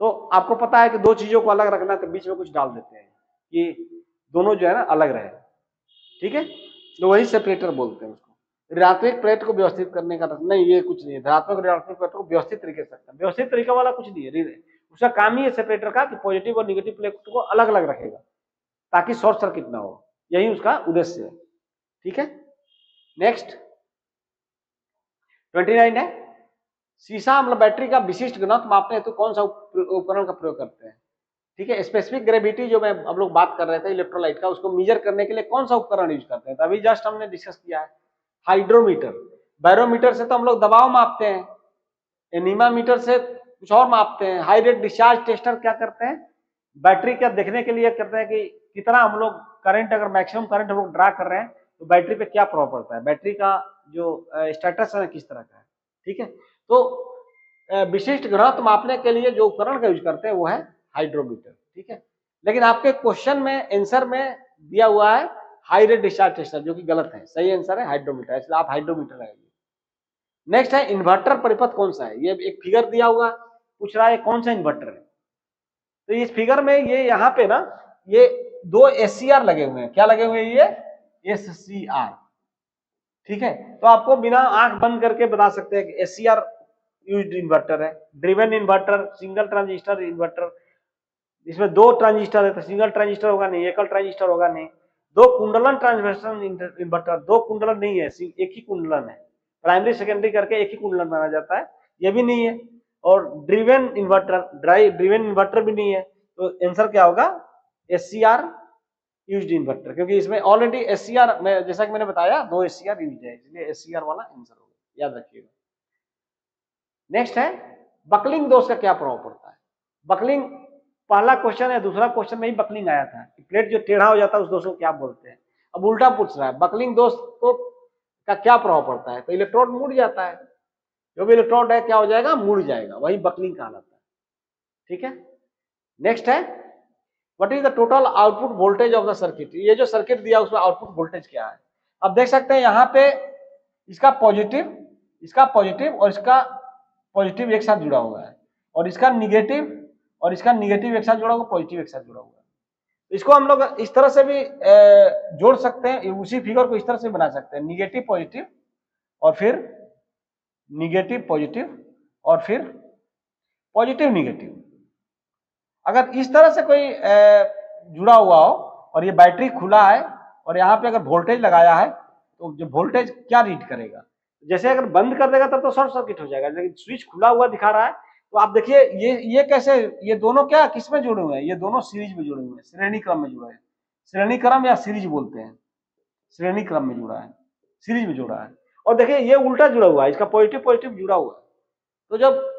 तो आपको पता है कि दो चीजों को अलग रखना, तो बीच में कुछ डाल देते हैं कि दोनों जो है ना अलग रहे। ठीक है, तो वही सेपरेटर बोलते हैं उसको। ऋणात्मक प्लेट को व्यवस्थित करने का नहीं, ये कुछ नहीं है। धनात्मक ऋणात्मक प्लेट को व्यवस्थित तरीके से रखना, व्यवस्थित तरीका वाला कुछ नहीं है, उसका काम ही है सेपरेटर का कि पॉजिटिव और निगेटिव प्लेट को अलग अलग रखेगा ताकि शॉर्ट सर्किट ना हो, यही उसका उद्देश्य है। ठीक है, नेक्स्ट 29 है, सीसा मतलब बैटरी का विशिष्ट घनत्व मापने हेतु कौन सा उपकरण का प्रयोग करते हैं। ठीक है, स्पेसिफिक ग्रेविटी जो मैं हम लोग बात कर रहे थे इलेक्ट्रोलाइट का, उसको मेजर करने के लिए कौन सा उपकरण यूज करते हैं, तो अभी जस्ट हमने डिस्कस किया है हाइड्रोमीटर। बैरोमीटर से तो हम लोग दबाव मापते हैं, एनीमामीटर से कुछ और मापते हैं। हाई रेट डिस्चार्ज टेस्टर क्या करते हैं, बैटरी क्या देखने के लिए करते हैं कि कितना हम लोग करंट, अगर मैक्सिमम करंट हम लोग ड्रा कर रहे हैं तो बैटरी पे क्या प्रभाव पड़ता है, बैटरी का जो स्टेटस है किस तरह का है। ठीक है, तो विशिष्ट घनत्व मापने के लिए जो उपकरण का यूज करते हैं वो है हाइड्रोमीटर। ठीक है, लेकिन आपके क्वेश्चन में आंसर में दिया हुआ है हाई रेट डिस्चार्ज टेस्टर, जो कि गलत है। सही आंसर है हाइड्रोमीटर, इसलिए आप हाइड्रोमीटर लगाइए। नेक्स्ट है इन्वर्टर परिपथ कौन सा है, ये एक फिगर दिया हुआ पूछ रहा है कौन सा इन्वर्टर है। तो इस फिगर में ये यहाँ पे ना ये दो एससीआर लगे हुए हैं, क्या लगे हुए हैं, ये एससीआर। ठीक है, तो आपको बिना आंख बंद करके बता सकते हैं कि एससीआर यूज्ड इन्वर्टर है। Driven inverter, single transistor inverter, इसमें दो ट्रांजिस्टर है तो सिंगल ट्रांजिस्टर होगा नहीं, एकल ट्रांजिस्टर होगा नहीं। दो कुंडलन ट्रांसवर्सन इन्वर्टर, दो कुंडलन नहीं है, एक ही कुंडलन है, प्राइमरी सेकेंडरी करके एक ही कुंडलन माना जाता है, ये भी नहीं है। और ड्रिवन इन्वर्टर भी नहीं है, तो आंसर क्या होगा, एससीआर यूज्ड इन्वर्टर, क्योंकि इसमें ऑलरेडी एससीआर में, जैसा कि मैंने बताया, दो एससीआर यूज्ड है, इसलिए एससीआर वाला आंसर होगा, याद रखिएगा। नेक्स्ट है बकलिंग दोष का क्या प्रभाव पड़ता है। बकलिंग पहला क्वेश्चन है, दूसरा क्वेश्चन में ही बकलिंग आया था, प्लेट जो टेढ़ा हो जाता है उस दोष को क्या बोलते हैं। अब उल्टा पूछ रहा है बकलिंग दोष को का क्या प्रभाव पड़ता है, तो इलेक्ट्रोड मुड़ जाता है, जो भी इलेक्ट्रोड है क्या हो जाएगा, मुड़ जाएगा, वही बकलिंग कहलाता है। ठीक है, नेक्स्ट है what is the total output voltage of the circuit. ये जो सर्किट दिया उसमें आउटपुट वोल्टेज क्या है। अब देख सकते हैं यहाँ पे इसका पॉजिटिव और इसका पॉजिटिव एक साथ जुड़ा हुआ है, और इसका निगेटिव और इसका निगेटिव एक साथ जुड़ा हुआ, पॉजिटिव एक साथ जुड़ा हुआ है। इसको हम लोग इस तरह से भी जोड़ सकते हैं, उसी फिगर को इस तरह से बना सकते हैं, निगेटिव पॉजिटिव और फिर निगेटिव पॉजिटिव और फिर पॉजिटिव निगेटिव। अगर इस तरह से कोई जुड़ा हुआ हो और ये बैटरी खुला है और यहाँ पे अगर वोल्टेज लगाया है तो जो वोल्टेज क्या रीड करेगा, जैसे अगर बंद कर देगा तब तो शॉर्ट सर्किट हो जाएगा, लेकिन स्विच खुला हुआ दिखा रहा है तो आप देखिए ये कैसे, ये दोनों क्या किस में जुड़े हुए हैं, ये दोनों सीरीज में जुड़े हुए हैं, श्रेणी क्रम में जुड़े हैं। श्रेणी क्रम या सीरीज बोलते हैं, श्रेणी क्रम में जुड़ा है, सीरीज में जुड़ा है। और देखिए ये उल्टा जुड़ा हुआ है, इसका पॉजिटिव जुड़ा हुआ है। तो जब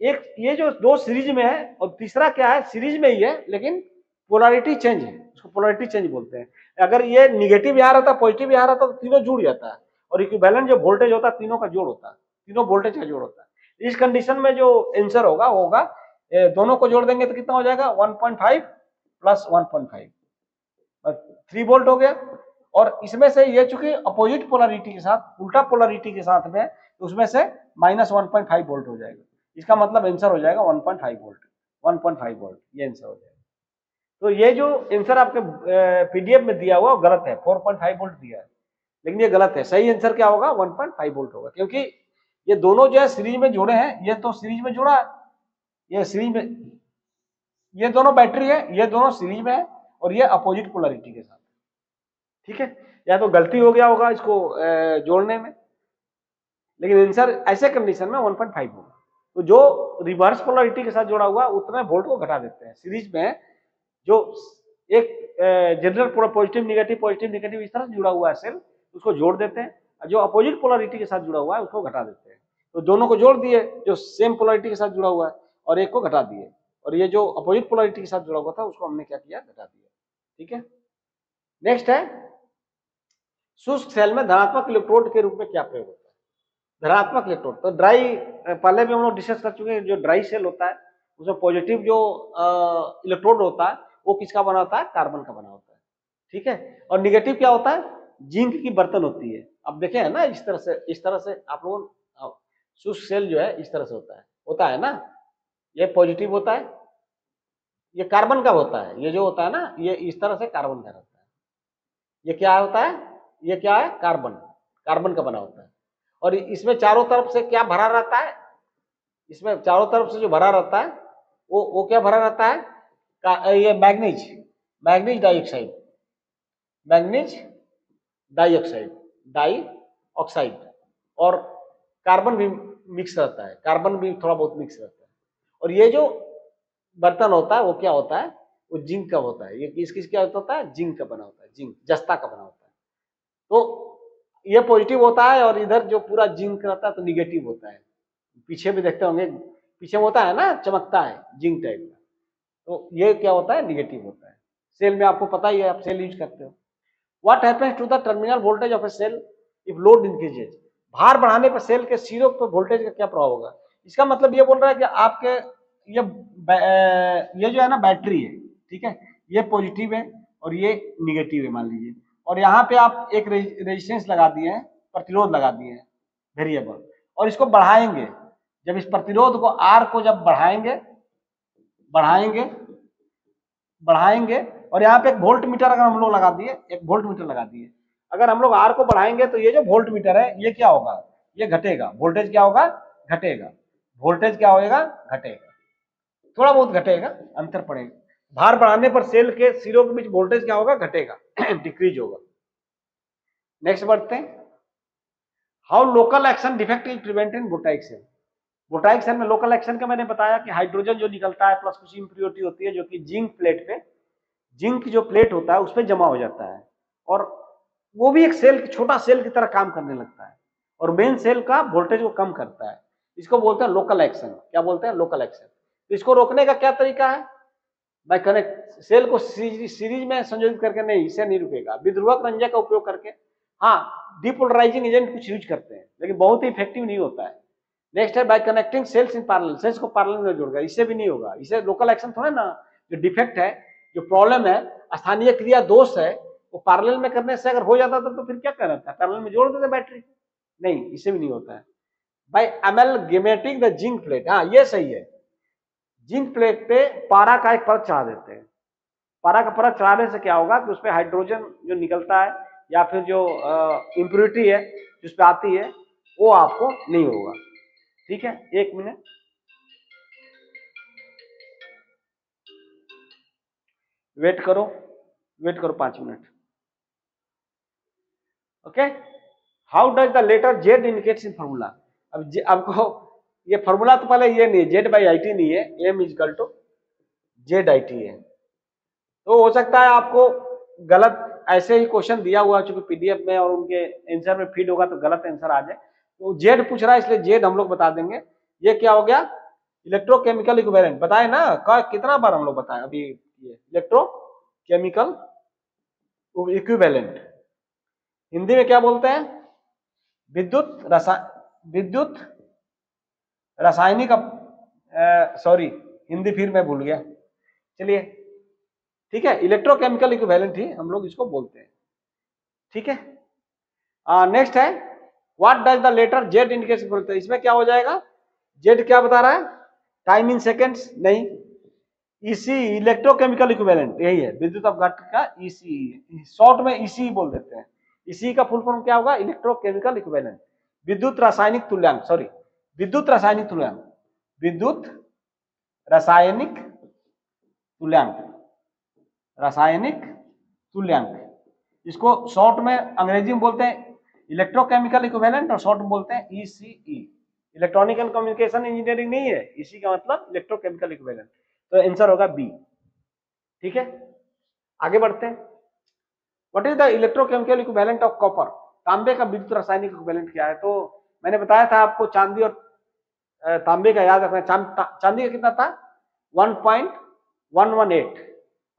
एक ये जो दो सीरीज में है और तीसरा क्या है, सीरीज में ही है लेकिन पोलैरिटी चेंज है, उसको पोलैरिटी चेंज बोलते हैं। अगर ये निगेटिव यहाँ रहता, पॉजिटिव यहाँ रहता तो तीनों जुड़ जाता है, और इक्विवेलेंट जो वोल्टेज होता है तीनों का जोड़ होता है, तीनों वोल्टेज का जोड़ होता है। इस कंडीशन में जो आंसर होगा वो होगा, दोनों को जोड़ देंगे तो कितना हो जाएगा, 1.5 प्लस 1.5 3 वोल्ट हो गया। और इसमें से ये चूंकि अपोजिट पोलैरिटी के साथ, उल्टा पोलैरिटी के साथ में, तो उसमें से माइनस 1.5 वोल्ट हो जाएगा। इसका मतलब आंसर हो जाएगा 1.5 वोल्ट, 1.5 वोल्ट ये आंसर हो जाएगा। तो ये जो आंसर आपके पीडीएफ में दिया हुआ गलत है, 4.5 वोल्ट दिया है, लेकिन ये गलत है। सही आंसर क्या होगा, 1.5 वोल्ट होगा, क्योंकि ये दोनों जो है सीरीज में जुड़े हैं, ये तो सीरीज में जुड़ा है, ये सीरीज में, ये दोनों बैटरी है, ये दोनों सीरीज में है और ये अपोजिट पोलैरिटी के साथ। ठीक है, या तो गलती हो गया होगा इसको जोड़ने में, लेकिन आंसर ऐसे कंडीशन में 1.5 होगा। तो जो रिवर्स पोलैरिटी के साथ जुड़ा हुआ उतना वोल्ट को घटा देते हैं। सीरीज में जो एक जनरल पूरा पॉजिटिव निगेटिव इस तरह से जुड़ा हुआ है सेल, उसको जोड़ देते हैं जो अपोजिट पोलरिटी के साथ जुड़ा हुआ है उसको घटा देते हैं। तो दोनों को जोड़ दिए जो सेम पोलरिटी के साथ जुड़ा हुआ है, और एक को घटा दिए, और ये जो अपोजिट पोलरिटी के साथ जुड़ा हुआ था उसको हमने क्या किया, घटा दिया। ठीक है, नेक्स्ट है शुष्क सेल में धनात्मक इलेक्ट्रोड के रूप में क्या प्रयोग होता है। धनात्मक इलेक्ट्रोड तो ड्राई, पहले भी हम लोग डिस्कस कर चुके हैं, जो ड्राई सेल होता है उसमें पॉजिटिव जो इलेक्ट्रोड होता है वो किसका बना होता है, कार्बन का बना होता है। ठीक है, और निगेटिव क्या होता है, जिंक की बर्तन होती है। अब देखे है ना, इस तरह से आप लोग शुष्क सेल जो है इस तरह से होता है ना, ये पॉजिटिव होता है, ये कार्बन का होता है, ये जो होता है ना ये इस तरह से कार्बन का रहता है। ये क्या होता है, ये क्या है, कार्बन का बना होता है। और इसमें चारों तरफ से क्या भरा रहता है, इसमें चारों तरफ से जो भरा रहता है वो क्या भरा रहता है, ये मैग्नीज डाइऑक्साइड, मैग्नीज डाइऑक्साइड और कार्बन भी मिक्स रहता है, कार्बन भी थोड़ा बहुत मिक्स रहता है। और ये जो बर्तन होता है वो क्या होता है, वो जिंक का होता है। ये किस क्या होता है, जिंक का बना होता है, जिंक जस्ता का बना होता है। तो ये पॉजिटिव होता है और इधर जो पूरा जिंक रहता है तो निगेटिव होता है। पीछे भी देखते होंगे, पीछे होता है ना, चमकता है जिंक टाइप का, तो ये क्या होता है, निगेटिव होता है। सेल में आपको पता ही है, आप सेल यूज करते हो। What happens to the terminal voltage of a cell if load increases. भार बढ़ाने पर सेल के सिरों पर वोल्टेज का क्या प्रभाव होगा। इसका मतलब ये बोल रहा है कि आपके ये जो है ना बैटरी है, ठीक है, ये पॉजिटिव है और ये निगेटिव है मान लीजिए, और यहाँ पे आप एक रेजिस्टेंस लगा दिए हैं, प्रतिरोध लगा दिए हैं वेरिएबल, और इसको बढ़ाएंगे। जब इस प्रतिरोध को आर को जब बढ़ाएंगे और यहाँ पे एक वोल्ट मीटर अगर हम लोग लगा दिए, एक वोल्ट मीटर लगा दिए, अगर हम लोग आर को बढ़ाएंगे तो ये जो वोल्ट मीटर है ये क्या होगा, ये घटेगा, वोल्टेज क्या होगा, घटेगा, वोल्टेज क्या होगा, घटेगा, थोड़ा बहुत घटेगा, अंतर पड़ेगा। भार बढ़ाने पर सेल के सिरों के बीच वोल्टेज क्या होगा, घटेगा, डिक्रीज होगा। नेक्स्ट बढ़ते हैं, how local action defect is prevented in voltaic cell. Voltaic cell में लोकल एक्शन का मैंने बताया कि हाइड्रोजन जो निकलता है प्लस कुछ इंप्योरिटी होती है जो कि जिंक प्लेट पे, जिंक जो प्लेट होता है उस पर जमा हो जाता है, और वो भी एक सेल, छोटा सेल की तरह काम करने लगता है, और मेन सेल का वोल्टेज को कम करता है। इसको बोलते हैं लोकल एक्शन। क्या बोलते हैं, लोकल एक्शन। तो इसको रोकने का क्या तरीका है, बाय कनेक्ट सेल को सीरीज में संयोजित करके नहीं, इसे नहीं रुकेगा, विध्रुवक रंजक का उपयोग करके। हाँ, डिपोलराइजिंग एजेंट कुछ यूज करते हैं लेकिन बहुत ही इफेक्टिव नहीं होता है। नेक्स्ट है by connecting cells in parallel, cells को पैरेलल में जोड़कर, इससे भी नहीं होगा, इसे लोकल एक्शन थोड़ा ना, जो डिफेक्ट है, जो प्रॉब्लम है, स्थानीय क्रिया दोष है, वो पैरेलल में करने से अगर हो जाता था तो फिर क्या करना था, पैरेलल में जोड़ देते बैटरी, नहीं, इससे भी नहीं होता है। बाय अमेलगेमेटिंग द जिंक प्लेट, हाँ ये सही है, जिंक प्लेट पे पारा का एक परत चढ़ा देते हैं। पारा का परत चढ़ाने से क्या होगा कि उसपे हाइड्रोजन जो निकलता है या फिर जो इंप्योरिटी है जिस पे आती है वो आपको नहीं होगा। ठीक है, एक मिनट, वेट करो 5 minute. Okay, how does the letter Z indicates in formula. अब आपको ये फॉर्मूला तो पहले ये नहीं है, जेड बाई आई टी नहीं है, M is equal to Z I T है। तो हो सकता है आपको गलत ऐसे ही क्वेश्चन दिया हुआ चूंकि पीडीएफ में और उनके आंसर में फीड होगा तो गलत आंसर आ जाए, तो जेड पूछ रहा है इसलिए जेड हम लोग बता देंगे। ये क्या हो गया, इलेक्ट्रोकेमिकल इक्विवेलेंट, बताए ना, कितना बार हम लोग बताए अभी, ये इलेक्ट्रोकेमिकल इक्विवेलेंट हिंदी में क्या बोलते हैं, विद्युत रासायनिक, सॉरी हिंदी फिर मैं भूल गया, चलिए ठीक है, इलेक्ट्रोकेमिकल इक्विवेलेंट ही हम लोग इसको बोलते हैं। ठीक है, नेक्स्ट है what does the letter Z indicates, बोलते हैं इसमें क्या हो जाएगा, जेड क्या बता रहा है, टाइम इन सेकेंड्स, नहीं, ईसी इलेक्ट्रोकेमिकल इक्विवेलेंट यही है, विद्युत अपघट्ट का ईसी, शॉर्ट में ईसी बोल देते हैं। ईसी का फुल फॉर्म क्या होगा, इलेक्ट्रोकेमिकल इक्विवेलेंट, विद्युत रासायनिक तुल्यांक, सॉरी विद्युत रासायनिक तुल्यांक, विद्युत रासायनिक तुल्यांक, रासायनिक तुल्यांक, इसको शॉर्ट में अंग्रेजी में बोलते हैं इलेक्ट्रोकेमिकल इक्विवेलेंट और शॉर्ट में बोलते हैं ECE. Electronic and communication engineering नहीं है, इसी का मतलब इलेक्ट्रोकेमिकल इक्विवेलेंट, तो आंसर होगा बी। ठीक है, आगे बढ़ते हैं, what is the electrochemical equivalent of copper. तांबे का विद्युत रासायनिक इक्विवेलेंट क्या है? तो मैंने बताया था आपको चांदी और तांबे का याद रखना। चांदी का कितना था 1.118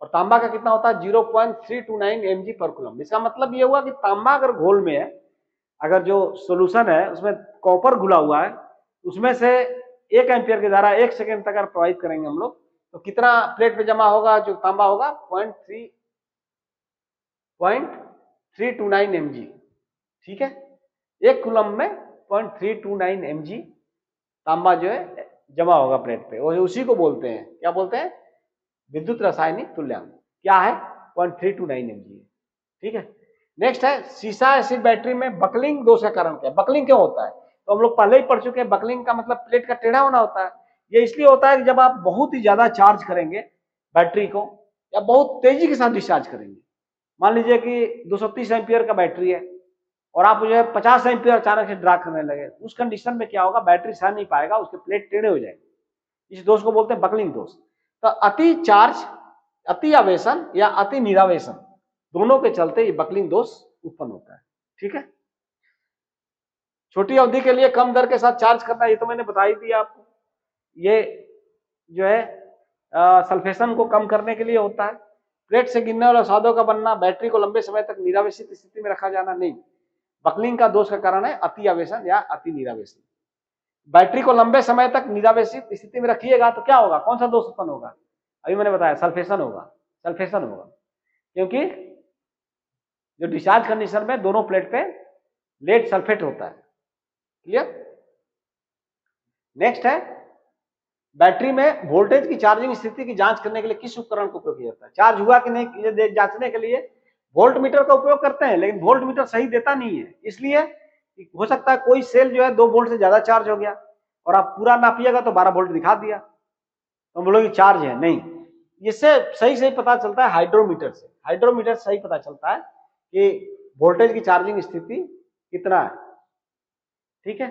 और तांबा का कितना होता है 0.329 mg पर कूलम। इसका मतलब ये हुआ कि तांबा अगर घोल में है, अगर जो सोल्यूशन है उसमें कॉपर घुला हुआ है, उसमें से 1 एम्पियर की धारा 1 सेकेंड तक अगर प्रवाहित करेंगे हम लोग, तो कितना प्लेट पे जमा होगा जो तांबा होगा 0.329 mg। ठीक है, 1 कूलम में 0.329 mg तांबा जो है जमा होगा प्लेट पे, और उसी को बोलते हैं, क्या बोलते हैं, विद्युत रासायनिक तुल्यांक। क्या है 0.329 mg। ठीक है, नेक्स्ट है सीसा एसिड बैटरी में बकलिंग दोष का कारण क्या है? बकलिंग क्यों होता है? तो हम लोग पहले ही पढ़ चुके हैं, बकलिंग का मतलब प्लेट का टेढ़ा होना होता है। ये इसलिए होता है कि जब आप बहुत ही ज्यादा चार्ज करेंगे बैटरी को, या बहुत तेजी के साथ डिस्चार्ज करेंगे, मान लीजिए कि 230 एम्पियर का बैटरी है और आप जो है 50 एम्पियर अचानक से ड्रा करने लगे, उस कंडीशन में क्या होगा, बैटरी सह नहीं पाएगा, उसके प्लेट टेढ़े हो जाएंगे। इस दोष को बोलते हैं बकलिंग दोष। तो अति चार्ज, अति आवेशन या अति निरावेशन, दोनों के चलते ये बकलिंग दोष उत्पन्न होता है। ठीक है, छोटी अवधि के लिए कम दर के साथ चार्ज करना, ये तो मैंने बता ही दिया आपको। ये जो है सल्फेशन को कम करने के लिए होता है। प्लेट से गिरने वाले अवसादों का बनना, बैटरी को लंबे समय तक निरावेशित स्थिति में रखा जाना, नहीं। बकलिंग का दोष का कारण है अति आवेशन या अति निरावेशन। बैटरी को लंबे समय तक निरावेशित स्थिति में रखिएगा तो क्या होगा, कौन सा दोष उत्पन्न होगा? अभी मैंने बताया सल्फेशन होगा, सल्फेशन होगा, क्योंकि जो डिस्चार्ज कंडीशन में दोनों प्लेट पे लेड सल्फेट होता है। क्लियर? नेक्स्ट है बैटरी में वोल्टेज की चार्जिंग स्थिति की जांच करने के लिए किस उपकरण का उपयोग किया जाता है? चार्ज हुआ कि नहीं ये जांचने के लिए वोल्ट मीटर का उपयोग करते हैं, लेकिन वोल्ट मीटर सही देता नहीं है, इसलिए हो सकता है कोई सेल जो है 2 वोल्ट से ज्यादा चार्ज हो गया और आप पूरा नापिएगा तो 12 वोल्ट दिखा दिया, तो बोलोगे चार्ज है, नहीं। इससे सही पता चलता है हाइड्रोमीटर से। हाइड्रोमीटर से सही पता चलता है कि वोल्टेज की चार्जिंग स्थिति कितना है। ठीक है,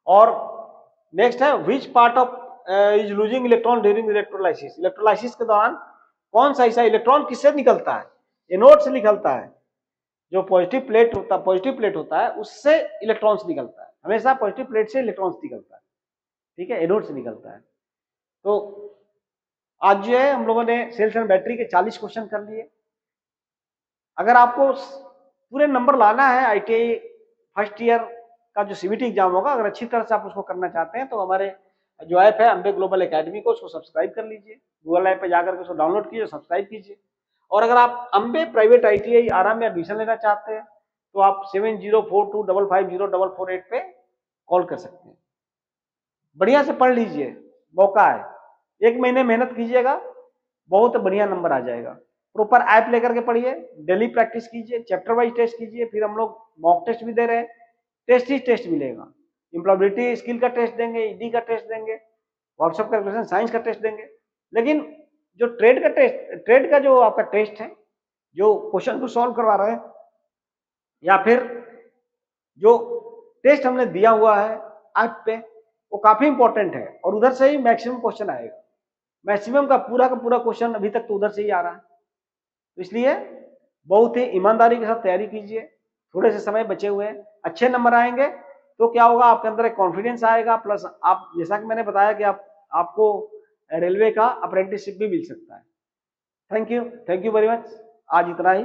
और नेक्स्ट है which part of is losing electron during electrolysis. Electrolysis के दौरान कौन सा हिस्सा इलेक्ट्रॉन किससे निकलता है? एनोड से निकलता है। जो पॉजिटिव प्लेट होता है उससे इलेक्ट्रॉन्स निकलता है, हमेशा पॉजिटिव प्लेट से इलेक्ट्रॉन्स निकलता है। ठीक है, एनोड से निकलता है। तो आज जो है हम लोगों ने सेल्स एंड बैटरी के 40 क्वेश्चन कर लिए। अगर आपको पूरे नंबर लाना है ITI फर्स्ट ईयर का जो CBT एग्जाम होगा, अगर अच्छी तरह से आप उसको करना चाहते हैं तो हमारे जो ऐप है अंबे ग्लोबल एकेडमी को, उसको सब्सक्राइब कर लीजिए, गूगल ऐप पे जाकर के उसको डाउनलोड कीजिए, सब्सक्राइब कीजिए। और अगर आप अंबे प्राइवेट ITI आराम में एडमिशन लेना चाहते हैं तो आप 7042550448 पे कॉल कर सकते हैं। बढ़िया से पढ़ लीजिए, मौका है, 1 महीने मेहनत कीजिएगा, बहुत बढ़िया नंबर आ जाएगा। प्रॉपर ऐप लेकर के पढ़िए, डेली प्रैक्टिस कीजिए, चैप्टर वाइज टेस्ट कीजिए, फिर हम लोग मॉक टेस्ट भी दे रहे हैं, टेस्ट ही टेस्ट मिलेगा। इम्प्लॉयबिलिटी स्किल का टेस्ट देंगे, ED का टेस्ट देंगे, व्हाट्सएप कैलकुलेशन साइंस का टेस्ट देंगे। लेकिन जो ट्रेड का जो आपका टेस्ट है, जो क्वेश्चन को सॉल्व करवा रहे हैं, या फिर जो टेस्ट हमने दिया हुआ है ऐप पे, वो काफी इंपॉर्टेंट है और उधर से ही मैक्सिमम क्वेश्चन आएगा। मैक्सिमम का पूरा क्वेश्चन अभी तक तो उधर से ही आ रहा है। तो इसलिए बहुत ही ईमानदारी के साथ तैयारी कीजिए, थोड़े से समय बचे हुए हैं, अच्छे नंबर आएंगे तो क्या होगा, आपके अंदर एक कॉन्फिडेंस आएगा, प्लस आप जैसा कि मैंने बताया कि आपको रेलवे का अप्रेंटिसशिप भी मिल सकता है। थैंक यू वेरी मच, आज इतना ही।